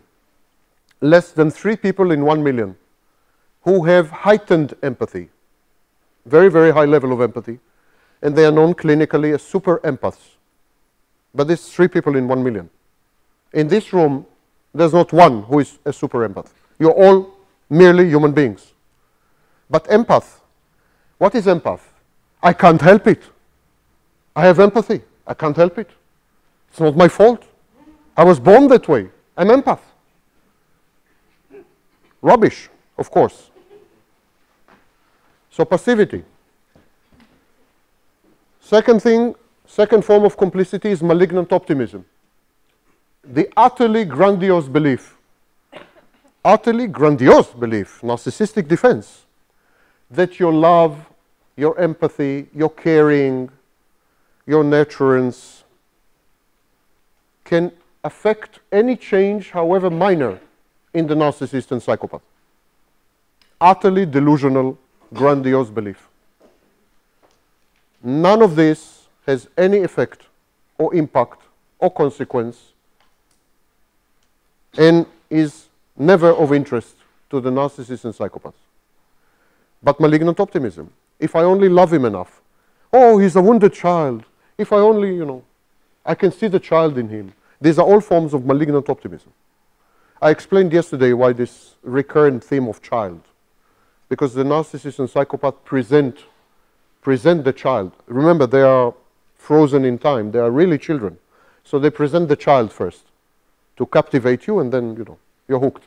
less than 3 people in 1 million, who have heightened empathy. Very, very high level of empathy. And they are known clinically as super empaths. But this is 3 people in 1 million. In this room, there's not one who is a super empath. You're all merely human beings. But empath, what is empath? I can't help it. I have empathy. I can't help it. It's not my fault. I was born that way. I'm empath. Rubbish, of course. So passivity. Second thing, second form of complicity is malignant optimism. The utterly grandiose belief, narcissistic defense, that your love, your empathy, your caring, your nurturance can affect any change, however minor, in the narcissist and psychopath. Utterly delusional, grandiose belief. None of this has any effect or impact or consequence and is never of interest to the narcissist and psychopath. But malignant optimism, if I only love him enough, oh, he's a wounded child, if I only, I can see the child in him. These are all forms of malignant optimism. I explained yesterday why this recurrent theme of child, because the narcissist and psychopath present the child. Remember, they are frozen in time. They are really children. So they present the child first to captivate you, and then, you're hooked.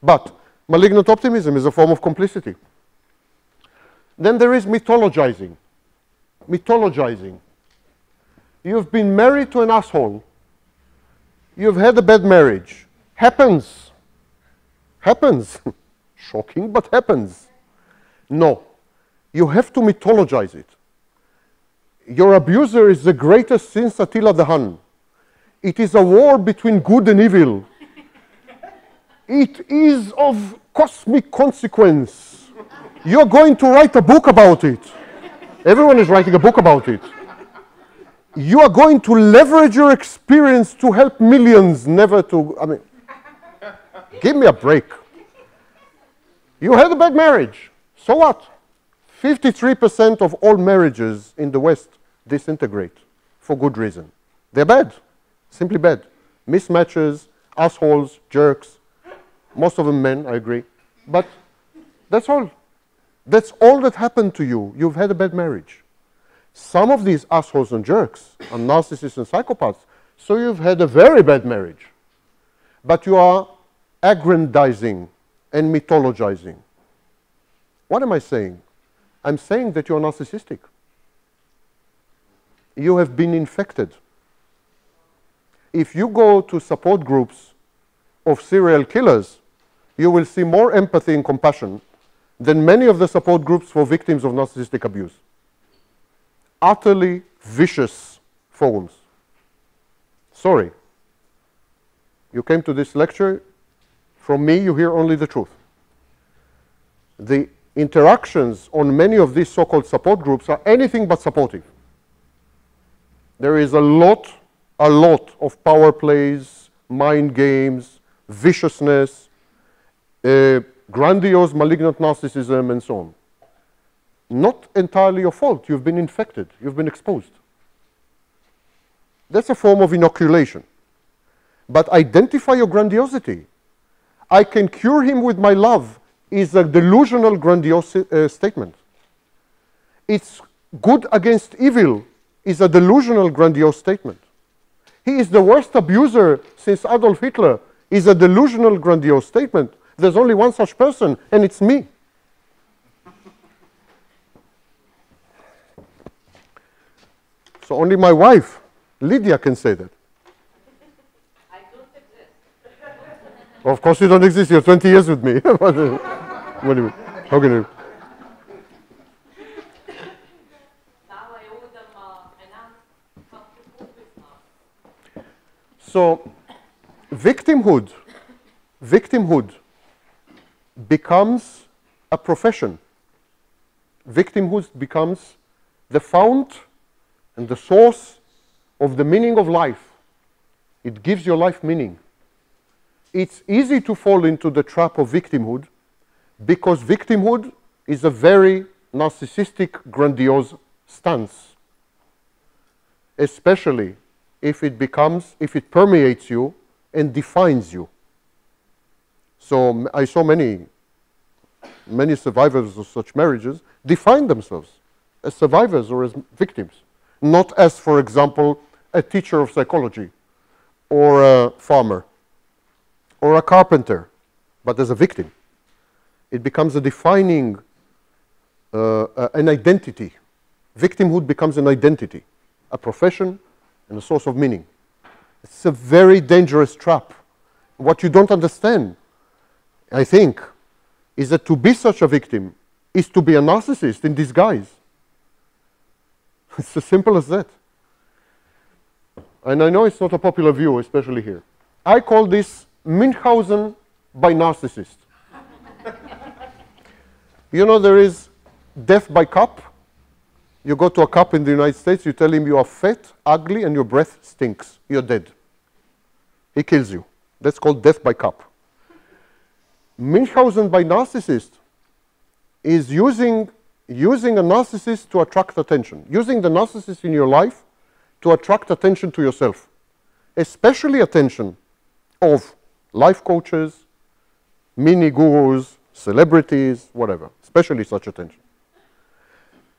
But malignant optimism is a form of complicity. Then there is mythologizing. Mythologizing. You've been married to an asshole. You've had a bad marriage. Happens. Happens. Shocking, but happens. No. You have to mythologize it. Your abuser is the greatest since Attila the Hun. It is a war between good and evil. It is of cosmic consequence. You're going to write a book about it. Everyone is writing a book about it. You are going to leverage your experience to help millions, never to, give me a break. You had a bad marriage. So what? 53% of all marriages in the West disintegrate for good reason. They're bad, simply bad. Mismatches, assholes, jerks, most of them men, I agree. But that's all. That's all that happened to you. You've had a bad marriage. Some of these assholes and jerks are narcissists and psychopaths, so you've had a very bad marriage. But you are aggrandizing and mythologizing. What am I saying? I'm saying that you're narcissistic. You have been infected. If you go to support groups of serial killers, you will see more empathy and compassion than many of the support groups for victims of narcissistic abuse. Utterly vicious forums. Sorry. You came to this lecture, from me you hear only the truth. The interactions on many of these so-called support groups are anything but supportive. There is a lot of power plays, mind games, viciousness, grandiose malignant narcissism, and so on. Not entirely your fault. You've been infected. You've been exposed. That's a form of inoculation. But identify your grandiosity. I can cure him with my love is a delusional grandiose statement. It's good against evil is a delusional grandiose statement. He is the worst abuser since Adolf Hitler is a delusional, grandiose statement. There's only one such person, and it's me. So only my wife, Lydia, can say that. I don't exist. Of course you don't exist. You're 20 years with me. What do you mean? How can you? Now I owe them an answer how to cope with now. So victimhood becomes a profession. Victimhood becomes the fount and the source of the meaning of life. It gives your life meaning. It's easy to fall into the trap of victimhood because victimhood is a very narcissistic, grandiose stance, especially if it permeates you and defines you. So I saw many survivors of such marriages define themselves as survivors or as victims, not as, for example, a teacher of psychology or a farmer or a carpenter, but as a victim. It becomes a defining, an identity. Victimhood becomes an identity, a profession, and a source of meaning. It's a very dangerous trap. What you don't understand, I think, is that to be such a victim is to be a narcissist in disguise. It's as simple as that. And I know it's not a popular view, especially here. I call this Münchhausen by narcissist. You know, there is death by cup. You go to a cop in the United States, you tell him you are fat, ugly, and your breath stinks. You're dead. He kills you. That's called death by cup. Münchhausen by narcissist is using a narcissist to attract attention, using the narcissist in your life to attract attention to yourself, especially attention of life coaches, mini gurus, celebrities, whatever, especially such attention.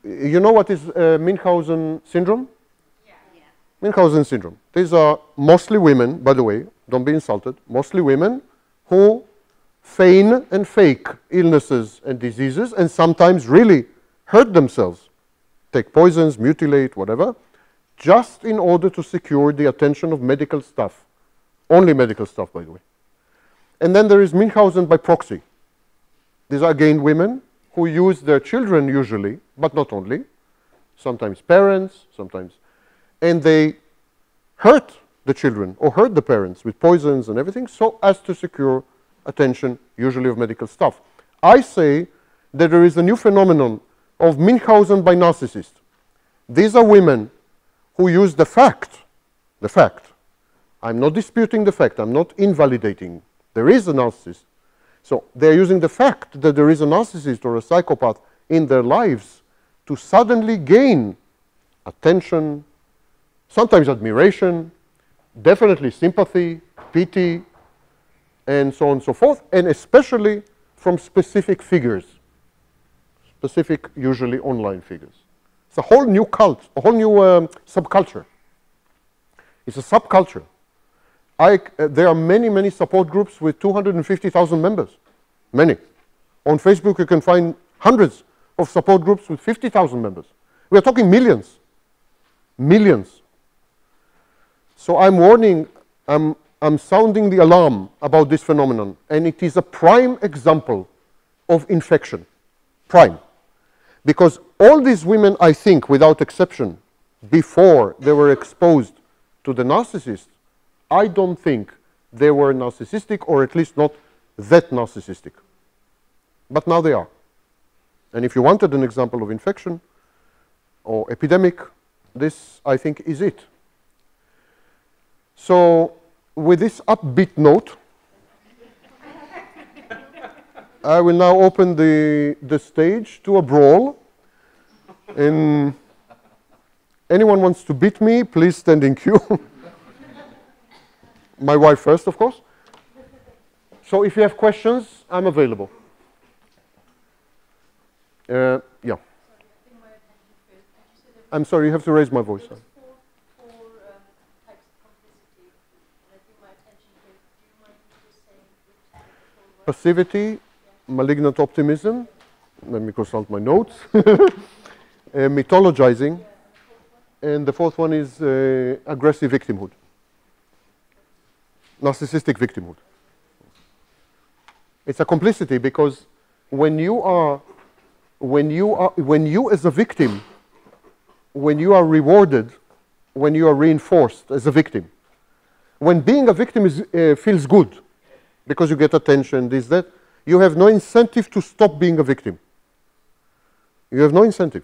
You know what is Münchhausen syndrome? Yeah. Münchhausen syndrome. These are mostly women, by the way, don't be insulted, mostly women who feign and fake illnesses and diseases and sometimes really hurt themselves, take poisons, mutilate, whatever, just in order to secure the attention of medical staff. Only medical staff, by the way. And then there is Münchhausen by proxy. These are again women who use their children usually, but not only, sometimes parents, sometimes, and they hurt the children or hurt the parents with poisons and everything so as to secure attention, usually of medical staff. I say that there is a new phenomenon of Münchhausen by narcissist. These are women who use the fact, I'm not disputing the fact, I'm not invalidating, there is a narcissist. So they're using the fact that there is a narcissist or a psychopath in their lives to suddenly gain attention, sometimes admiration, definitely sympathy, pity, and so on and so forth, and especially from specific figures, specific, usually online figures. It's a whole new cult, a whole new subculture. It's a subculture. There are many, many support groups with 250,000 members. Many. On Facebook, you can find hundreds of support groups with 50,000 members. We are talking millions. Millions. So I'm warning, I'm sounding the alarm about this phenomenon, and it is a prime example of infection. Prime. Because all these women, I think, without exception, before they were exposed to the narcissist, I don't think they were narcissistic, or at least not that narcissistic. But now they are. And if you wanted an example of infection or epidemic, this, I think, is it. So, with this upbeat note, I will now open the stage to a brawl. And anyone wants to beat me, please stand in queue. My wife first, of course. So if you have questions, I'm available. Yeah. I'm sorry, you have to raise my voice. Four types of complicity, and I think my attention here. Do you mind passivity, malignant optimism, let me consult my notes, mythologizing, and the fourth one is aggressive victimhood, narcissistic victimhood. It's a complicity because when you as a victim, when you are rewarded, when you are reinforced as a victim, when being a victim feels good because you get attention, this, that, you have no incentive to stop being a victim. You have no incentive.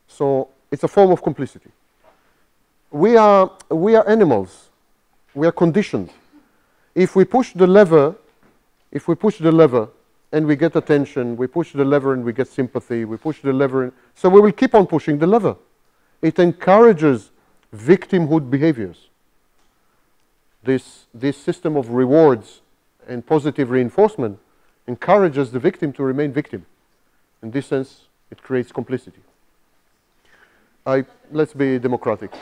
So it's a form of complicity. We are animals. We are conditioned. If we push the lever, and we get attention, we push the lever and we get sympathy, we push the lever, so we will keep on pushing the lever. It encourages victimhood behaviors. This system of rewards and positive reinforcement encourages the victim to remain victim. In this sense, it creates complicity. Let's be democratic.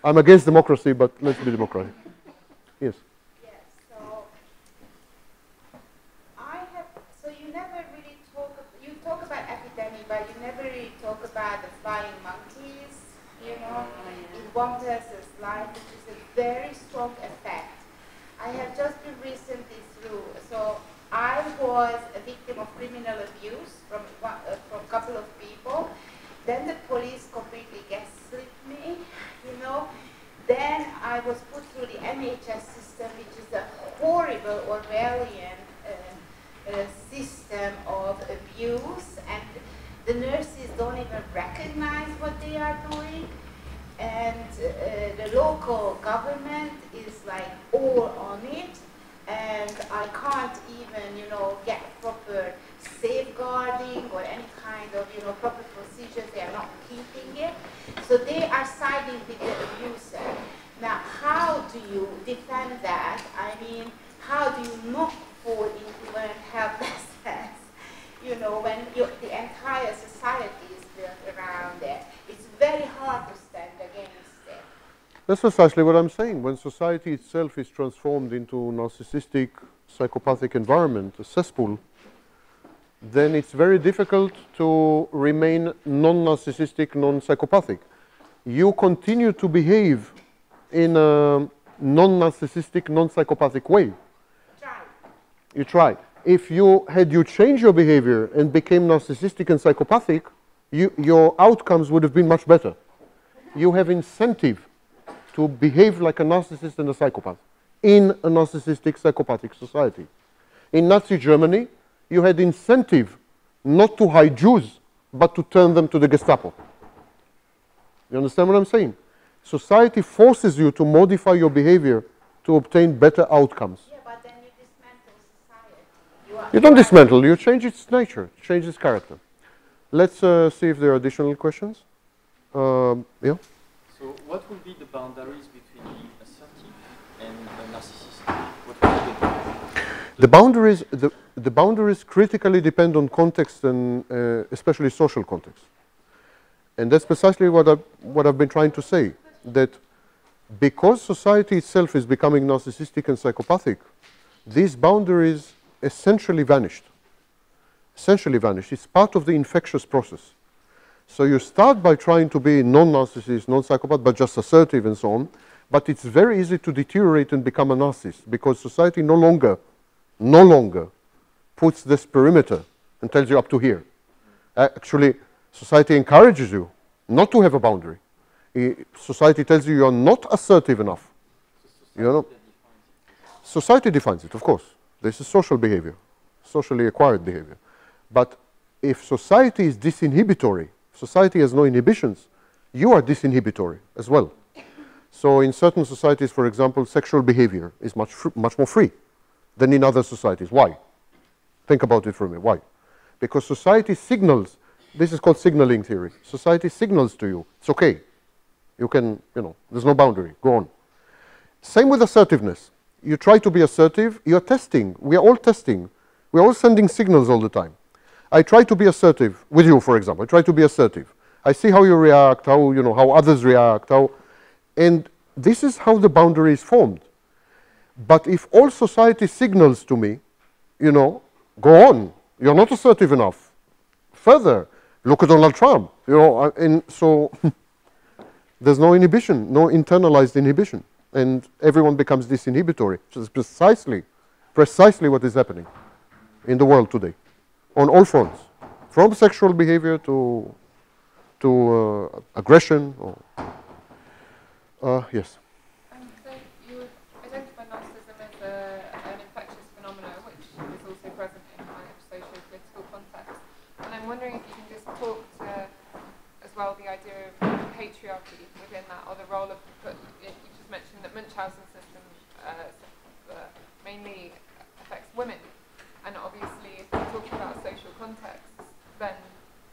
I'm against democracy, but let's be democratic. Yes. Yes. So you never really you talk about epidemic, but you never really talk about the flying monkeys, you know, in one person's life, which is a very strong effect. I have just been recently through, so I was a victim of criminal abuse from a couple of people. Then the police completely gaslit me, you know. Then I was put through the NHS system, which is a horrible Orwellian system of abuse, and the nurses don't even recognize what they are doing. And the local government is like all on it, and I can't even, you know, get proper safeguarding or any kind of, you know, proper procedures. They are not keeping it. So they are siding with the abuser. Now, how do you defend that? I mean, how do you not fall into an helplessness, you know, when the entire society is built around it? It's very hard to stand against it. That's precisely what I'm saying. When society itself is transformed into a narcissistic, psychopathic environment, a cesspool, then it's very difficult to remain non-narcissistic, non-psychopathic. You continue to behave in a non-narcissistic, non-psychopathic way. Try. You try. If you changed your behavior and became narcissistic and psychopathic, your outcomes would have been much better. You have incentive to behave like a narcissist and a psychopath in a narcissistic, psychopathic society. In Nazi Germany, you had incentive not to hide Jews, but to turn them to the Gestapo. You understand what I'm saying? Society forces you to modify your behavior to obtain better outcomes. Yeah, but then you dismantle society. You don't dismantle, you change its nature, change its character. Let's see if there are additional questions. Yeah? So what will be the boundaries between the assertive and the narcissist? What will be the boundaries critically depend on context and especially social context. And that's precisely what I've been trying to say, that because society itself is becoming narcissistic and psychopathic, these boundaries essentially vanished. Essentially vanished. It's part of the infectious process. So you start by trying to be non-narcissist, non-psychopath, but just assertive and so on. But it's very easy to deteriorate and become a narcissist because society no longer puts this perimeter and tells you up to here. Actually, society encourages you not to have a boundary. Society tells you are not assertive enough. You know, society defines it, of course. This is social behavior, socially acquired behavior. But if society is disinhibitory, society has no inhibitions, you are disinhibitory as well. So in certain societies, for example, sexual behavior is much more free than in other societies. Why? Think about it for a minute. Why? Because society signals, this is called signaling theory. Society signals to you, it's okay. You can, there's no boundary, go on. Same with assertiveness. You try to be assertive, you're testing. We are all testing. We're all sending signals all the time. I try to be assertive with you, for example. I try to be assertive. I see how you react, how others react, and this is how the boundary is formed. But if all society signals to me, you know, go on. You're not assertive enough. Further, look at Donald Trump, you know, and so there's no inhibition, no internalized inhibition, and everyone becomes disinhibitory, which is precisely what is happening in the world today, on all fronts, from sexual behavior to aggression. Or, yes. So you identify narcissism as an infectious phenomenon, which is also present in kind of socio-political context. And I'm wondering if you can just talk to, as well, the idea of patriarchy within that, or the role of, you just mentioned that Munchausen system mainly affects women. And obviously, if we're talking about social contexts, then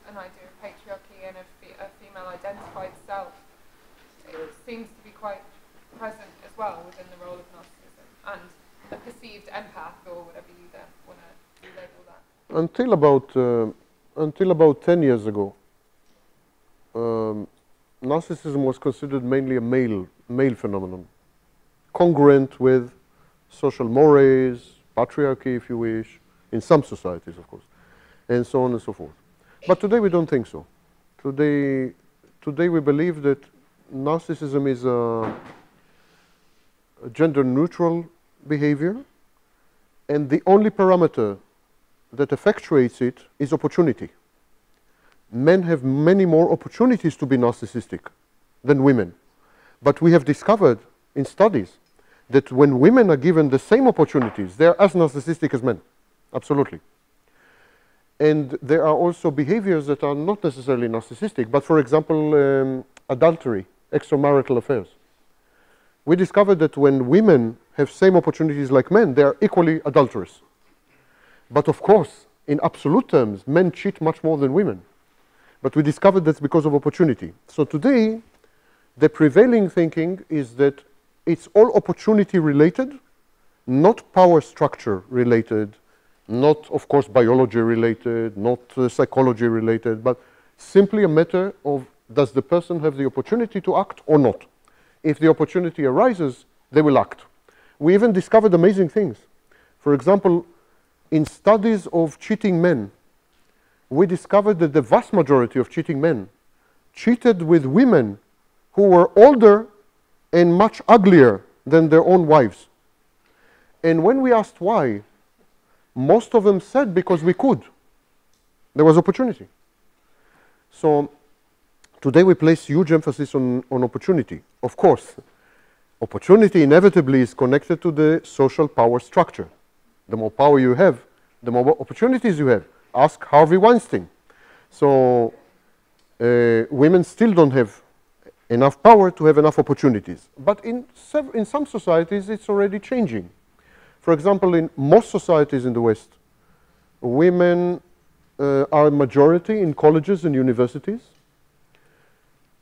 an idea of patriarchy and a female-identified self, it seems to be quite present as well within the role of narcissism, and a perceived empath, or whatever you then want to label that. Until about 10 years ago, narcissism was considered mainly a male phenomenon, congruent with social mores, patriarchy, if you wish, in some societies, of course, and so on and so forth. But today we don't think so. Today we believe that narcissism is a gender-neutral behavior, and the only parameter that effectuates it is opportunity. Men have many more opportunities to be narcissistic than women. But we have discovered in studies that when women are given the same opportunities, they're as narcissistic as men. Absolutely. And there are also behaviors that are not necessarily narcissistic, but for example, adultery, extramarital affairs. We discovered that when women have same opportunities like men, they are equally adulterous. But of course, in absolute terms, men cheat much more than women. But we discovered that's because of opportunity. So today, the prevailing thinking is that it's all opportunity related, not power structure related, not, of course, biology related, not psychology related, but simply a matter of does the person have the opportunity to act or not? If the opportunity arises, they will act. We even discovered amazing things. For example, in studies of cheating men, we discovered that the vast majority of cheating men cheated with women who were older and much uglier than their own wives. And when we asked why, most of them said because we could. There was opportunity. So today we place huge emphasis on opportunity. Of course, opportunity inevitably is connected to the social power structure. The more power you have, the more opportunities you have. Ask Harvey Weinstein. So women still don't have enough power to have enough opportunities. But in some societies, it's already changing. For example, in most societies in the West, women are a majority in colleges and universities.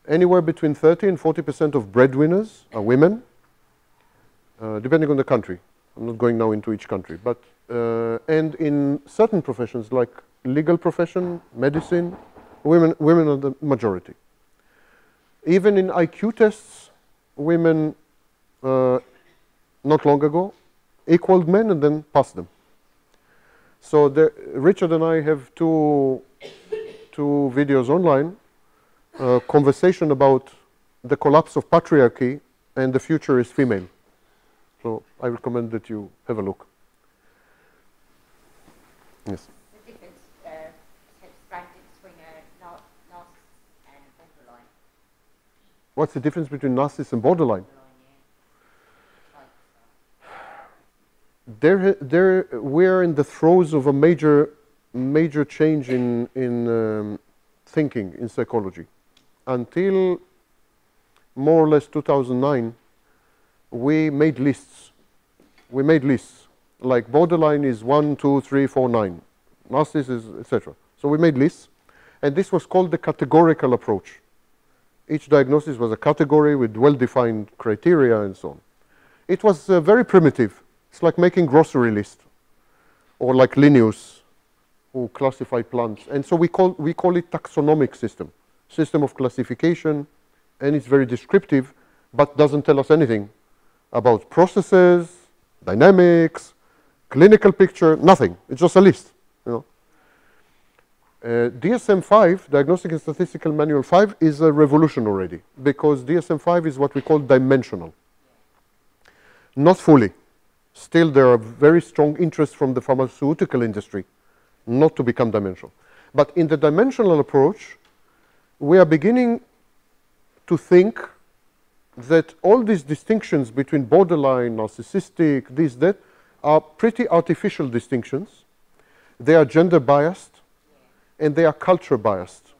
Anywhere between 30 and 40% of breadwinners are women, depending on the country. I'm not going now into each country. But, and in certain professions, like legal profession, medicine, women are the majority. Even in IQ tests, women, not long ago, equaled men and then passed them. So Richard and I have two videos online, conversation about the collapse of patriarchy and the future is female. So I recommend that you have a look. Yes. The difference, ranking between a narcissist and borderline. What's the difference between narcissist and borderline? We're in the throes of a major change in thinking in psychology. Until more or less 2009, we made lists. We made lists. Like borderline is 1, 2, 3, 4, 9. Narcissist is etc. So we made lists, and this was called the categorical approach. Each diagnosis was a category with well-defined criteria and so on. It was very primitive. It's like making grocery list, or like Linnaeus, who classify plants. And so we call it taxonomic system of classification, and it's very descriptive, but doesn't tell us anything about processes, dynamics, clinical picture, nothing. It's just a list, you know. DSM-5, Diagnostic and Statistical Manual 5, is a revolution already, because DSM-5 is what we call dimensional. Not fully. Still, there are very strong interests from the pharmaceutical industry not to become dimensional. But in the dimensional approach, we are beginning to think that all these distinctions between borderline, narcissistic, this, that, are pretty artificial distinctions. They are gender biased, and they are culture biased,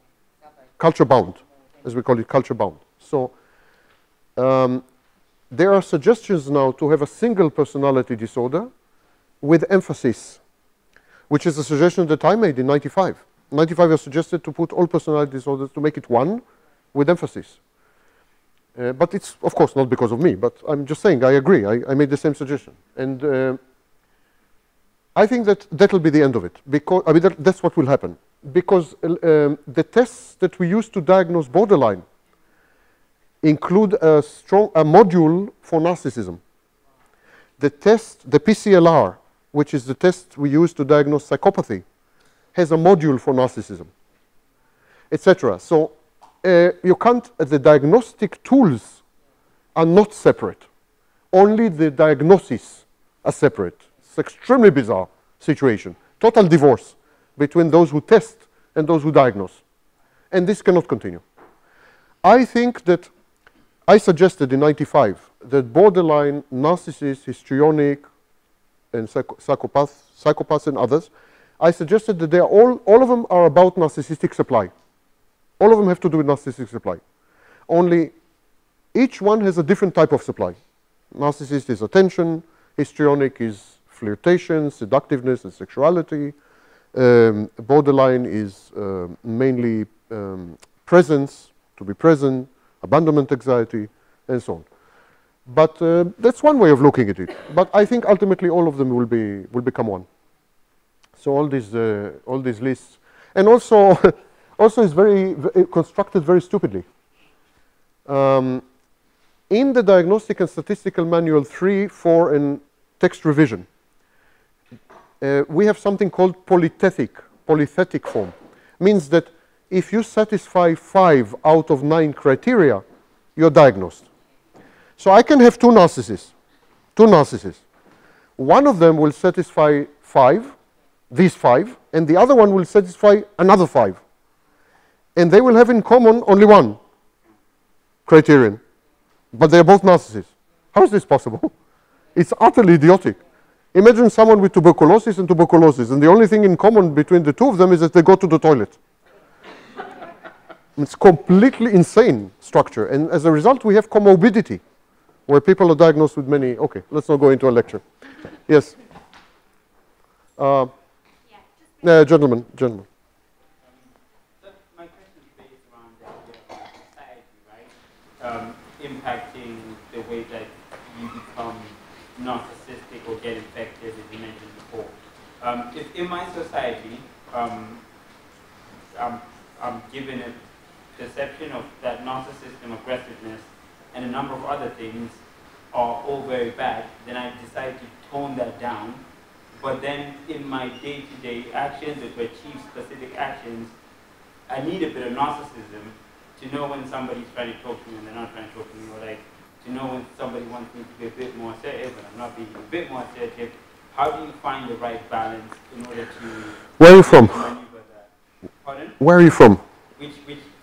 culture bound, as we call it, culture bound. So there are suggestions now to have a single personality disorder with emphasis, which is a suggestion that I made in 95. 95 I suggested to put all personality disorders, to make it one with emphasis. But it's, of course, not because of me, but I'm just saying, I agree. I made the same suggestion. And I think that that will be the end of it, because I mean, that's what will happen. Because the tests that we use to diagnose borderline include a module for narcissism. The test, the PCLR, which is the test we use to diagnose psychopathy, has a module for narcissism, etc. So you can't, the diagnostic tools are not separate. Only the diagnoses are separate. It's an extremely bizarre situation. Total divorce between those who test and those who diagnose. And this cannot continue. I think that I suggested in 95 that borderline, narcissist, histrionic, and psychopaths and others, I suggested that they are all of them are about narcissistic supply. All of them have to do with narcissistic supply. Only each one has a different type of supply. Narcissist is attention, histrionic is flirtation, seductiveness, and sexuality. Borderline is mainly presence, to be present, abandonment anxiety, and so on. But that's one way of looking at it. But I think ultimately all of them will become one. So all these lists, and also is very constructed very stupidly. In the Diagnostic and Statistical Manual 3, 4, and text revision, we have something called polythetic form. Means that if you satisfy 5 out of 9 criteria, you're diagnosed. So I can have two narcissists. One of them will satisfy 5, these 5, and the other one will satisfy another 5. And they will have in common only one criterion. But they're both narcissists. How is this possible? It's utterly idiotic. Imagine someone with tuberculosis, and the only thing in common between the two of them is that they go to the toilet. It's completely insane structure. And as a result, we have comorbidity, where people are diagnosed with many. Okay, let's not go into a lecture. Yes. Gentlemen. So my question is based around the idea of society, right? Impacting the way that you become narcissistic or get infected, as you mentioned before. If in my society, I'm given a perception of that narcissism, aggressiveness, and a number of other things are all very bad, then I decide to tone that down. But then in my day-to-day actions or to achieve specific actions, I need a bit of narcissism to know when somebody's trying to talk to me and they're not trying to talk to me, or like to know when somebody wants me to be a bit more assertive and I'm not being a bit more assertive. How do you find the right balance in order to... Where are you from? Pardon? Where are you from? Which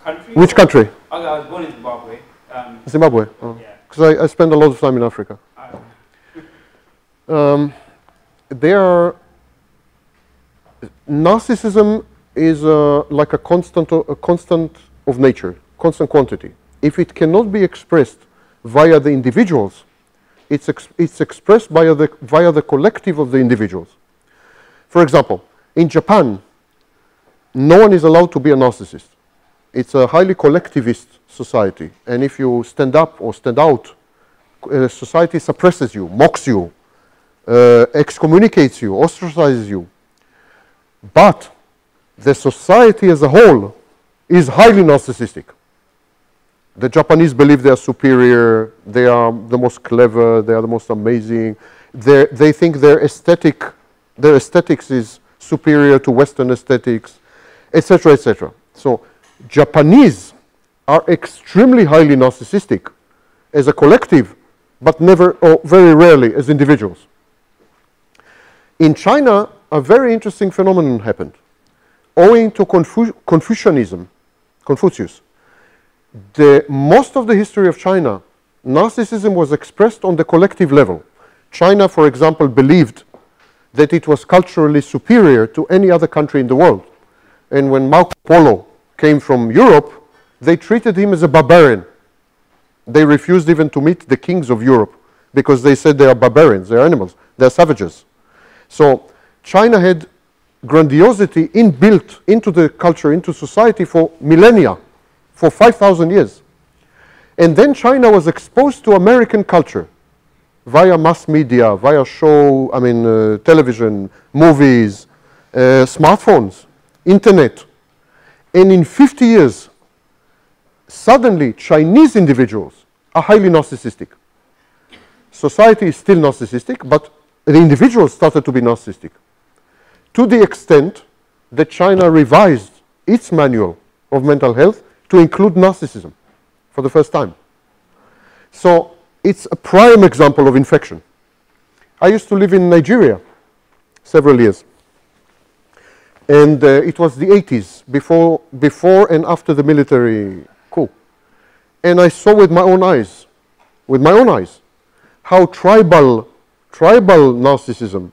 country? Which country? Okay, I was born in Zimbabwe. Zimbabwe? Oh. Yeah. Because I spend a lot of time in Africa. Narcissism is like a constant of nature, constant quantity. If it cannot be expressed via the individuals, it's expressed via the collective of the individuals. For example, in Japan, no one is allowed to be a narcissist. It's a highly collectivist society, and if you stand up or stand out, society suppresses you, mocks you, excommunicates you, ostracizes you. But the society as a whole is highly narcissistic. The Japanese believe they are superior, they are the most clever, they are the most amazing. They think their aesthetic Their aesthetics is superior to Western aesthetics, etc., etc. So Japanese are extremely highly narcissistic as a collective, but never or very rarely as individuals. In China, a very interesting phenomenon happened. Owing to Confucianism, Confucius, most of the history of China, narcissism was expressed on the collective level. China, for example, believed that it was culturally superior to any other country in the world. And when Marco Polo came from Europe, they treated him as a barbarian. They refused even to meet the kings of Europe because they said they are barbarians, they are animals, they are savages. So China had grandiosity inbuilt into the culture, into society for millennia, for 5,000 years. And then China was exposed to American culture via mass media, via television, movies, smartphones, internet. And in 50 years, suddenly Chinese individuals are highly narcissistic. Society is still narcissistic, but the individuals started to be narcissistic, to the extent that China revised its manual of mental health to include narcissism for the first time. So it's a prime example of infection. I used to live in Nigeria several years. And it was the 80s, before and after the military coup. And I saw with my own eyes, how tribal narcissism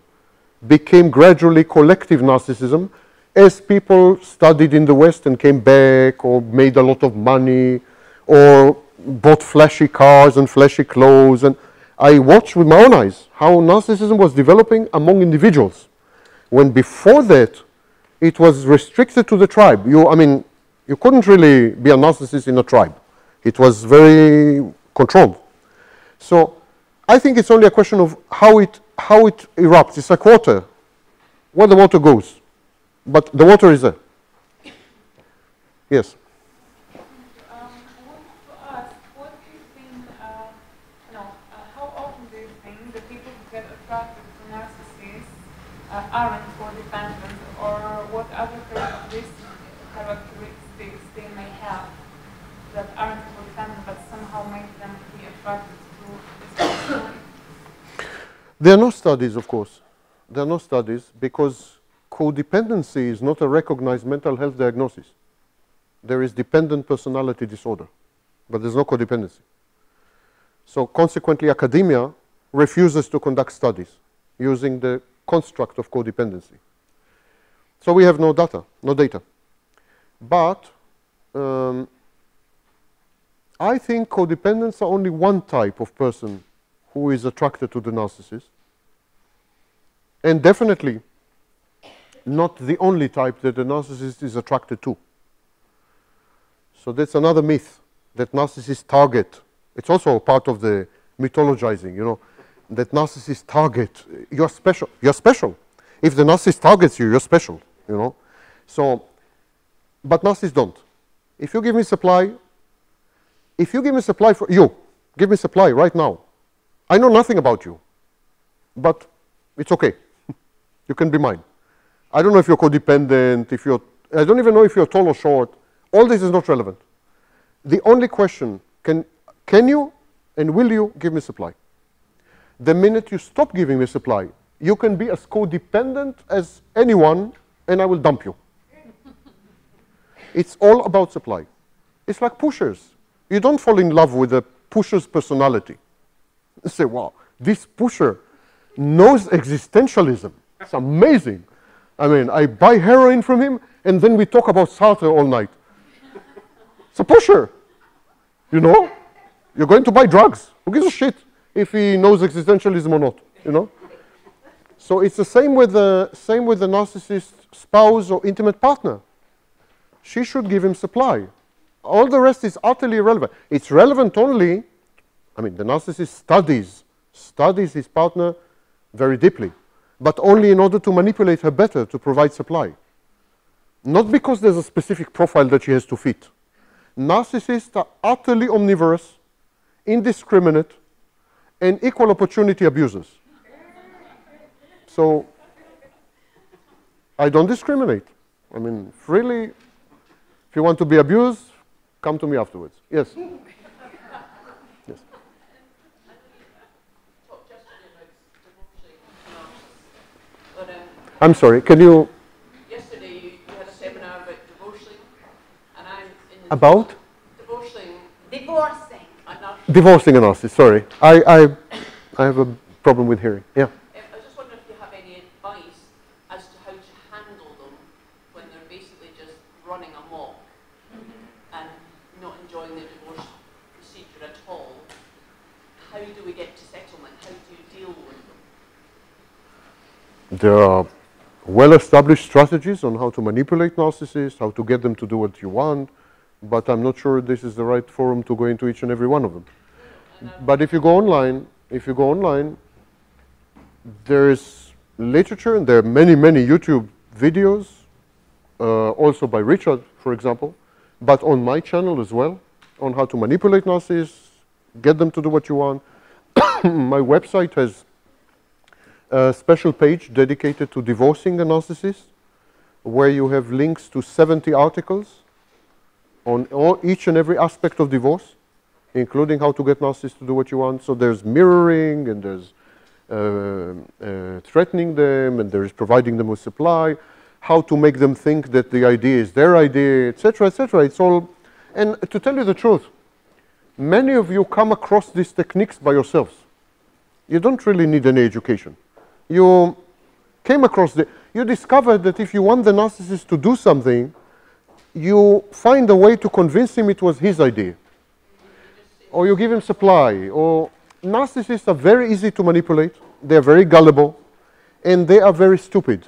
became gradually collective narcissism as people studied in the West and came back or made a lot of money or bought flashy cars and flashy clothes. And I watched with my own eyes how narcissism was developing among individuals, when before that it was restricted to the tribe. You couldn't really be a narcissist in a tribe. It was very controlled. So I think it's only a question of how it erupts. It's like water, where the water goes. But the water is there. Yes? I wanted to ask, what do you think, how often do you think the people who get attracted to narcissists aren't codependent, or what other characteristics they may have that aren't codependent but somehow make them be attracted to this person? There are no studies, of course. There are no studies because codependency is not a recognized mental health diagnosis. There is dependent personality disorder, but there's no codependency. So consequently, academia refuses to conduct studies using the construct of codependency. So we have no data. But I think codependents are only one type of person who is attracted to the narcissist, and definitely not the only type that the narcissist is attracted to. So that's another myth, that narcissists target. It's also part of the mythologizing, that narcissists target. You're special. You're special. If the narcissist targets you, you're special, So, but narcissists don't. If you give me supply, for you, give me supply right now. I know nothing about you, but it's okay. You can be mine. I don't know if you're codependent, I don't even know if you're tall or short. All this is not relevant. The only question, can you and will you give me supply? The minute you stop giving me supply, you can be as codependent as anyone and I will dump you. It's all about supply. It's like pushers. You don't fall in love with a pusher's personality. You say, wow, this pusher knows existentialism. It's amazing. I buy heroin from him and then we talk about Sartre all night. It's a pusher. You're going to buy drugs. Who gives a shit if he knows existentialism or not? So it's the same with the narcissist spouse or intimate partner. She should give him supply. All the rest is utterly irrelevant. It's relevant only, the narcissist studies his partner very deeply, but only in order to manipulate her better, to provide supply. Not because there's a specific profile that she has to fit. Narcissists are utterly omnivorous, indiscriminate, and equal opportunity abusers. So I don't discriminate. I mean, freely, if you want to be abused, come to me afterwards. Yes? Yes. I'm sorry, can you... Yesterday you had a seminar about divorcing, and I'm in the... About? Divorcing. Divorcing. A narcissist. Divorcing a narcissist, sorry. I have a problem with hearing. Yeah. I was just wondering if you have any advice as to how to handle them when they're basically just running amok and not enjoying the divorce procedure at all. How do we get to settlement? How do you deal with them? There are well-established strategies on how to manipulate narcissists, how to get them to do what you want, but I'm not sure this is the right forum to go into each and every one of them. But if you go online, there is literature, and there are many, many YouTube videos, also by Richard, for example, but on my channel as well, on how to manipulate narcissists, get them to do what you want. My website has a special page dedicated to divorcing a narcissist, where you have links to 70 articles on each and every aspect of divorce, including how to get narcissists to do what you want. So there's mirroring, and there's threatening them, and there is providing them with supply, how to make them think that the idea is their idea, etc., etc. It's all, and to tell you the truth, many of you come across these techniques by yourselves. You don't really need any education. You came across you discovered that if you want the narcissist to do something, you find a way to convince him it was his idea. Or you give him supply. Or narcissists are very easy to manipulate. They're very gullible. And they are very stupid.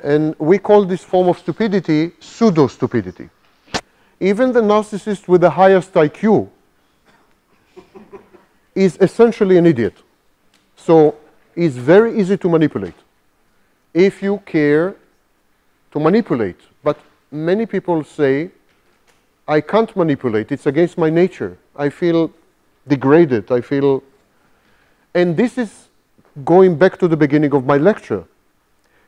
And we call this form of stupidity pseudo-stupidity. Even the narcissist with the highest IQ is essentially an idiot. So it's very easy to manipulate if you care to manipulate. But many people say, I can't manipulate, it's against my nature. I feel degraded, and this is going back to the beginning of my lecture.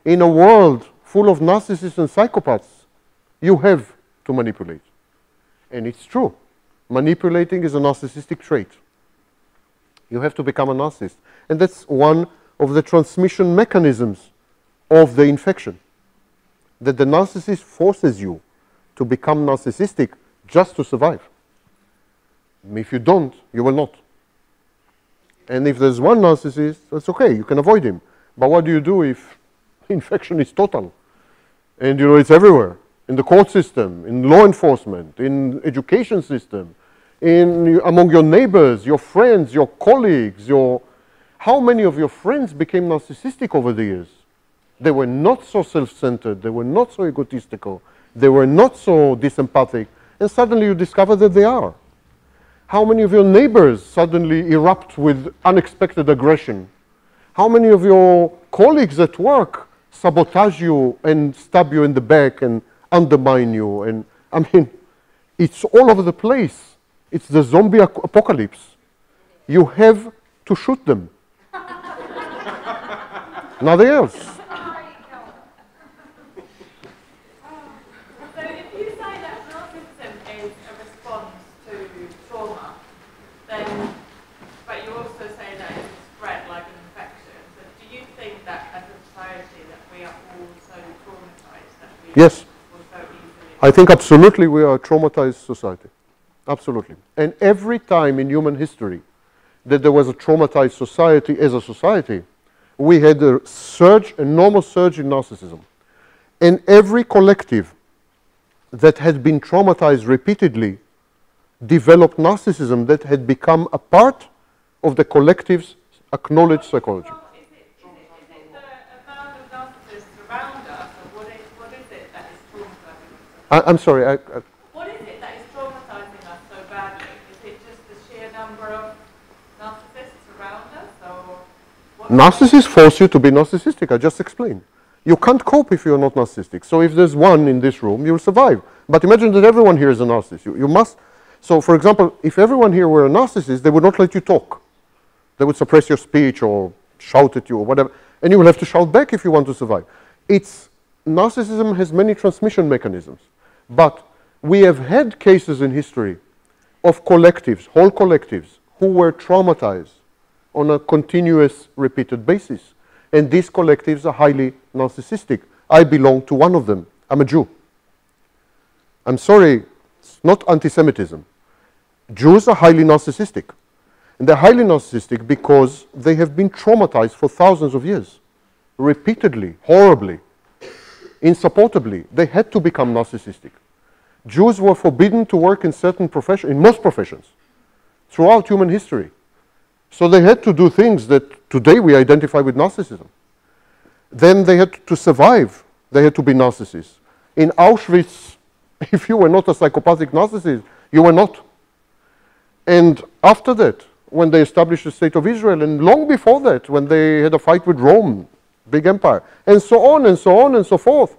In a world full of narcissists and psychopaths, you have to manipulate. And it's true. Manipulating is a narcissistic trait. You have to become a narcissist. And that's one of the transmission mechanisms of the infection. That the narcissist forces you to become narcissistic just to survive. If you don't, you will not. And if there's one narcissist, that's okay, you can avoid him. But what do you do if infection is total? And you know, it's everywhere. In the court system, in law enforcement, in education system, among your neighbors, your friends, your colleagues, how many of your friends became narcissistic over the years? They were not so self-centered, they were not so egotistical, they were not so disempathic, and suddenly you discover that they are. How many of your neighbors suddenly erupt with unexpected aggression? How many of your colleagues at work sabotage you and stab you in the back and undermine you? And I mean, it's all over the place. It's the zombie apocalypse. You have to shoot them. Nothing else. So if you say that narcissism is a response to trauma, then, but you also say that it's spread like an infection. So do you think that as a society that we are all so traumatized that we Yes. will so easily... I think absolutely we are a traumatized society. Absolutely. And every time in human history that there was a traumatized society as a society, we had a surge, enormous surge in narcissism. And every collective that had been traumatized repeatedly developed narcissism that had become a part of the collective's acknowledged psychology. Is it the amount of narcissists around us, or what is it that is traumatizing us? I'm sorry. What is it that is traumatizing us so badly? Is it just the sheer number of narcissists around us, or what? Narcissists force you to be narcissistic. I just explained. You can't cope if you're not narcissistic. So if there's one in this room, you'll survive. But imagine that everyone here is a narcissist. You must. So, for example, if everyone here were a narcissist, they would not let you talk. They would suppress your speech or shout at you or whatever. And you will have to shout back if you want to survive. It's narcissism has many transmission mechanisms, but we have had cases in history of collectives, whole collectives, who were traumatized on a continuous, repeated basis. And these collectives are highly narcissistic. I belong to one of them. I'm a Jew. I'm sorry, it's not anti-Semitism. Jews are highly narcissistic. And they're highly narcissistic because they have been traumatized for thousands of years. Repeatedly, horribly, insupportably. They had to become narcissistic. Jews were forbidden to work in certain professions, in most professions, throughout human history. So they had to do things that today we identify with narcissism. Then they had to survive. They had to be narcissists. In Auschwitz, if you were not a psychopathic narcissist, you were not. And after that, when they established the State of Israel, and long before that, when they had a fight with Rome, big empire, and so on and so on and so forth,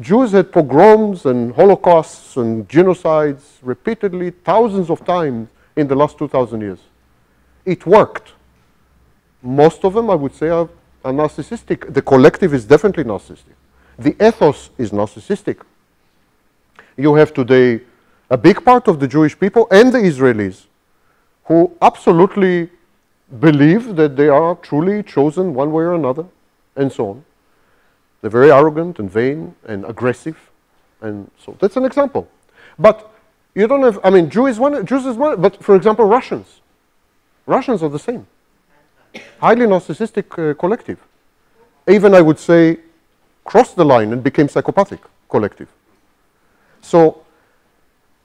Jews had pogroms and holocausts and genocides repeatedly, thousands of times in the last 2,000 years. It worked. Most of them, I would say, are narcissistic. The collective is definitely narcissistic. The ethos is narcissistic. You have today a big part of the Jewish people and the Israelis who absolutely believe that they are truly chosen one way or another, and so on. They're very arrogant and vain and aggressive, and so that's an example. But you don't have, I mean, Jews is one, but for example, Russians. Russians are the same. Highly narcissistic collective. Even, I would say, crossed the line and became psychopathic collective. So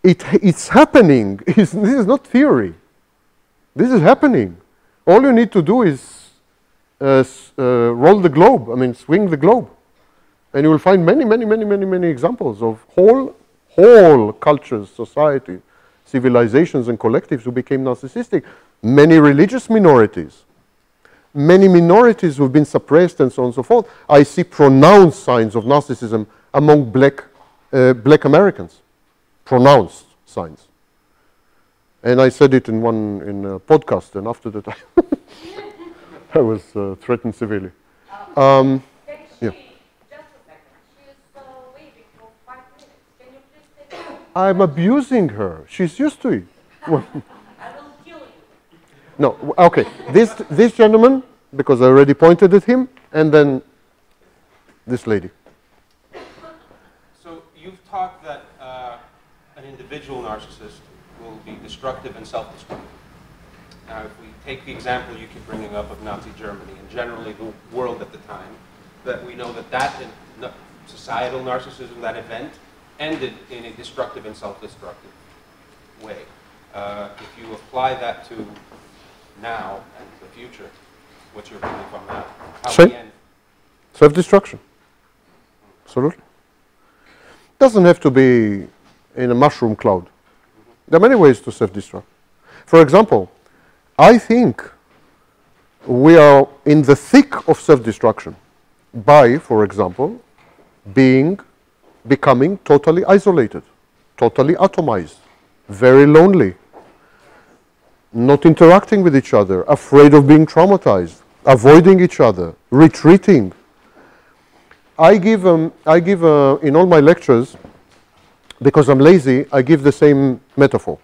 it's happening. This is not theory. This is happening. All you need to do is roll the globe, I mean, swing the globe. And you will find many examples of whole cultures, societies, civilizations and collectives who became narcissistic. Many religious minorities. Many minorities who have been suppressed and so on and so forth. I see pronounced signs of narcissism among black Americans. Pronounced signs. And I said it in a podcast, and after that I was threatened severely. Yeah. Just a second. She is waiting for 5 minutes. Can you please take her? I'm abusing her. She's used to it. I will kill you. No, okay. This gentleman, because I already pointed at him, and then this lady. So you've taught that an individual narcissist will be destructive and self-destructive. Now, if we take the example you keep bringing up of Nazi Germany and generally the world at the time, that we know that societal narcissism, that event, ended in a destructive and self-destructive way. If you apply that to now and the future, what's your belief on that? How we end? Self-destruction. Absolutely. Doesn't have to be in a mushroom cloud. There are many ways to self-destruct. For example, I think we are in the thick of self-destruction by, for example, becoming totally isolated, totally atomized, very lonely, not interacting with each other, afraid of being traumatized, avoiding each other, retreating. I give in all my lectures, because I'm lazy, I give the same metaphor.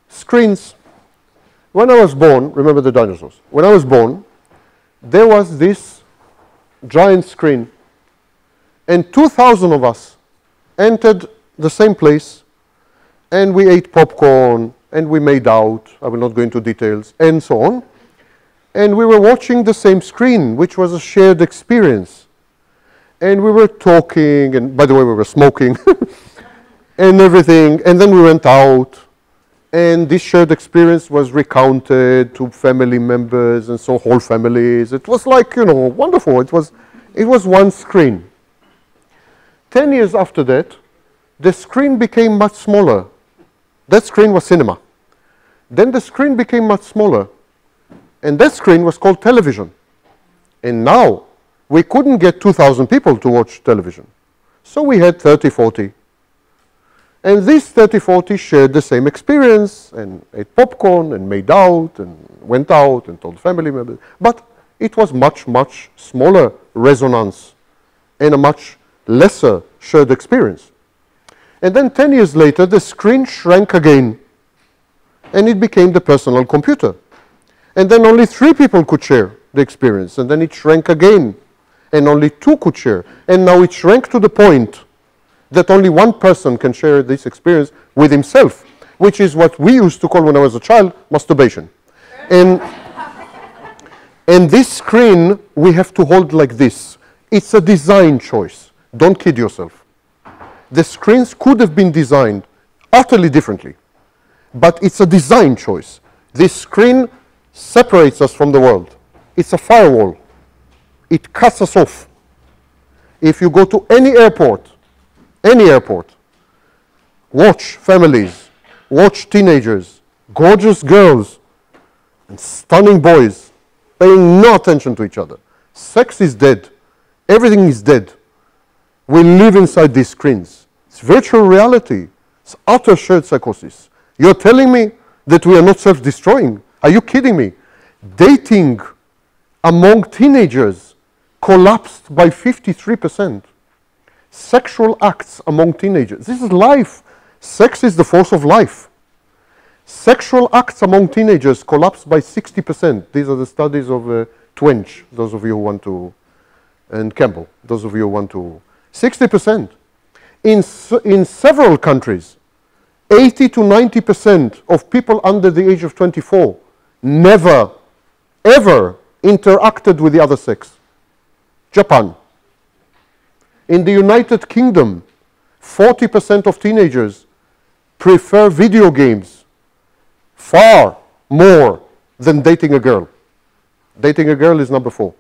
Screens. When I was born, remember the dinosaurs. When I was born, there was this giant screen, and 2,000 of us entered the same place, and we ate popcorn, and we made out, I will not go into details, and so on. And we were watching the same screen, which was a shared experience. And we were talking, and by the way, we were smoking, and everything, and then we went out, and this shared experience was recounted to family members, and so whole families. It was like, wonderful. It was one screen. 10 years after that, the screen became much smaller. That screen was cinema. Then the screen became much smaller, and that screen was called television. And now, we couldn't get 2,000 people to watch television. So we had 30, 40. And these 30, 40 shared the same experience and ate popcorn and made out and went out and told family members. But it was much smaller resonance and a much lesser shared experience. And then 10 years later, the screen shrank again, and it became the personal computer. And then only 3 people could share the experience, and then it shrank again, and only 2 could share. And now it shrank to the point that only 1 person can share this experience with himself, which is what we used to call, when I was a child, masturbation. And this screen we have to hold like this. It's a design choice. Don't kid yourself. The screens could have been designed utterly differently, but it's a design choice. This screen separates us from the world. It's a firewall. It cuts us off. If you go to any airport, watch families, watch teenagers, gorgeous girls, and stunning boys paying no attention to each other. Sex is dead. Everything is dead. We live inside these screens. It's virtual reality. It's utter shared psychosis. You're telling me that we are not self-destroying? Are you kidding me? Dating among teenagers collapsed by 53%. Sexual acts among teenagers. This is life. Sex is the force of life. Sexual acts among teenagers collapsed by 60%. These are the studies of Twenge, those of you who want to, and Campbell, those of you who want to. 60%. In several countries, 80 to 90% of people under the age of 24 never, ever interacted with the other sex. Japan. In the United Kingdom, 40% of teenagers prefer video games far more than dating a girl. Dating a girl is number 4.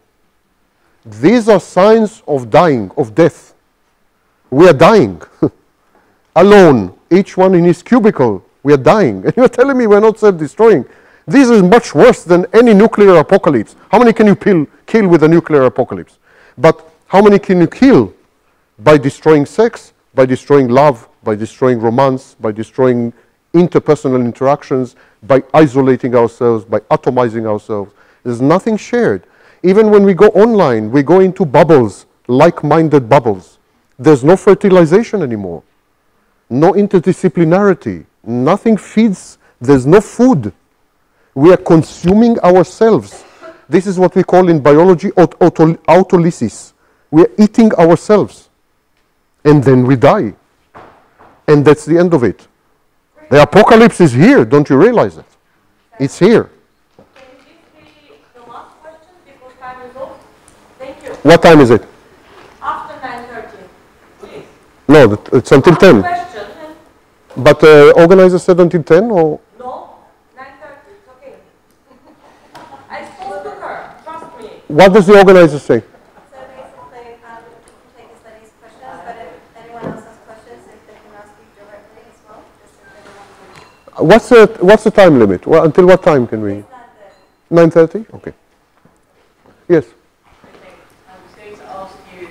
These are signs of dying, of death. We are dying. Alone, each one in his cubicle, we are dying. And you're telling me we're not self-destroying? This is much worse than any nuclear apocalypse. How many can you kill with a nuclear apocalypse? But how many can you kill by destroying sex, by destroying love, by destroying romance, by destroying interpersonal interactions, by isolating ourselves, by atomizing ourselves? There's nothing shared. Even when we go online, we go into bubbles, like-minded bubbles. There's no fertilization anymore. No interdisciplinarity. Nothing feeds. There's no food. We are consuming ourselves. This is what we call in biology autolysis. We are eating ourselves. And then we die. And that's the end of it. The apocalypse is here. Don't you realize it? It's here. Can you give me the last question because time is off? Thank you. What time is it? After 9:30, please. No, it's until 10. Question. But organizer said until 10 or? No, 9:30, it's okay. I spoke to her, trust me. What does the organizer say? So basically, take the studies questions, but if anyone else has questions, if they can ask you directly as well, just so they don't. What's the time limit? Well, until what time can we? 9:30? Okay. Yes. Okay, I was going to ask you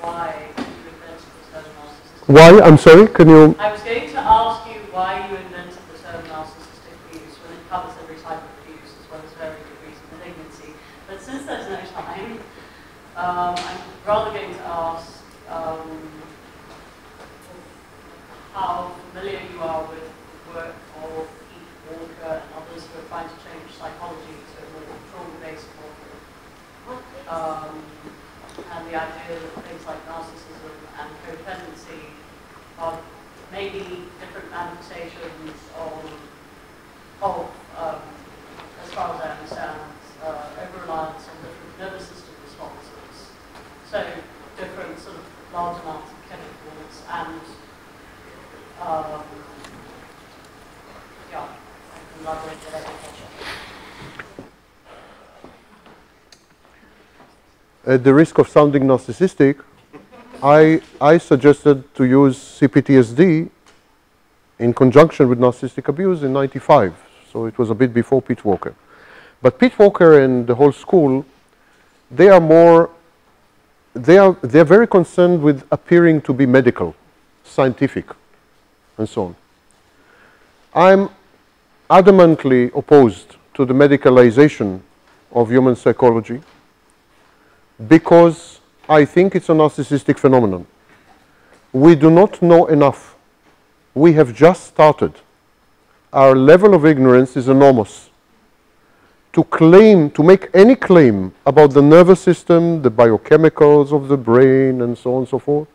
why you invented the term narcissistic. Why? I'm sorry, can you? I was going to ask you why you invented the term narcissistic abuse when it covers every type of abuse as well as varying degrees of malignancy. But since there's no time, I'm rather going to ask how familiar you are with the work of Keith Walker and others who are trying to change psychology to a more trauma-based model. And the idea that things like narcissism and codependency are maybe different manifestations of as far as I understand, over-reliance on different nervous system responses. So different sort of large amounts of chemicals and yeah, I can elaborate on that. At the risk of sounding narcissistic, I suggested to use CPTSD in conjunction with narcissistic abuse in '95. So it was a bit before Pete Walker. But Pete Walker and the whole school, they're very concerned with appearing to be medical, scientific, and so on. I'm adamantly opposed to the medicalization of human psychology because I think it's a narcissistic phenomenon. We do not know enough. We have just started. Our level of ignorance is enormous. To claim, to make any claim about the nervous system, the biochemicals of the brain, and so on and so forth,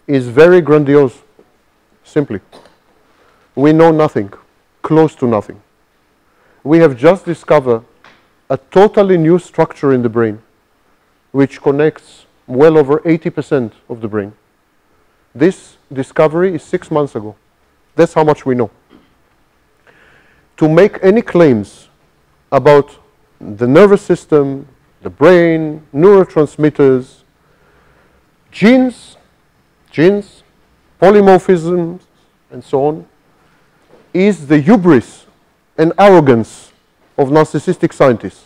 is very grandiose, simply. We know nothing, close to nothing. We have just discovered a totally new structure in the brain, which connects well over 80% of the brain. This discovery is 6 months ago. That's how much we know. To make any claims about the nervous system, the brain, neurotransmitters, genes, polymorphisms, and so on, is the hubris and arrogance of narcissistic scientists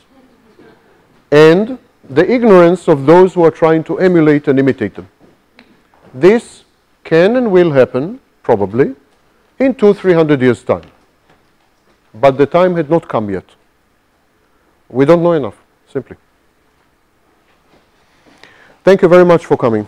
and the ignorance of those who are trying to emulate and imitate them. This can and will happen, probably, in 200-300 years' time. But the time had not come yet. We don't know enough, simply. Thank you very much for coming.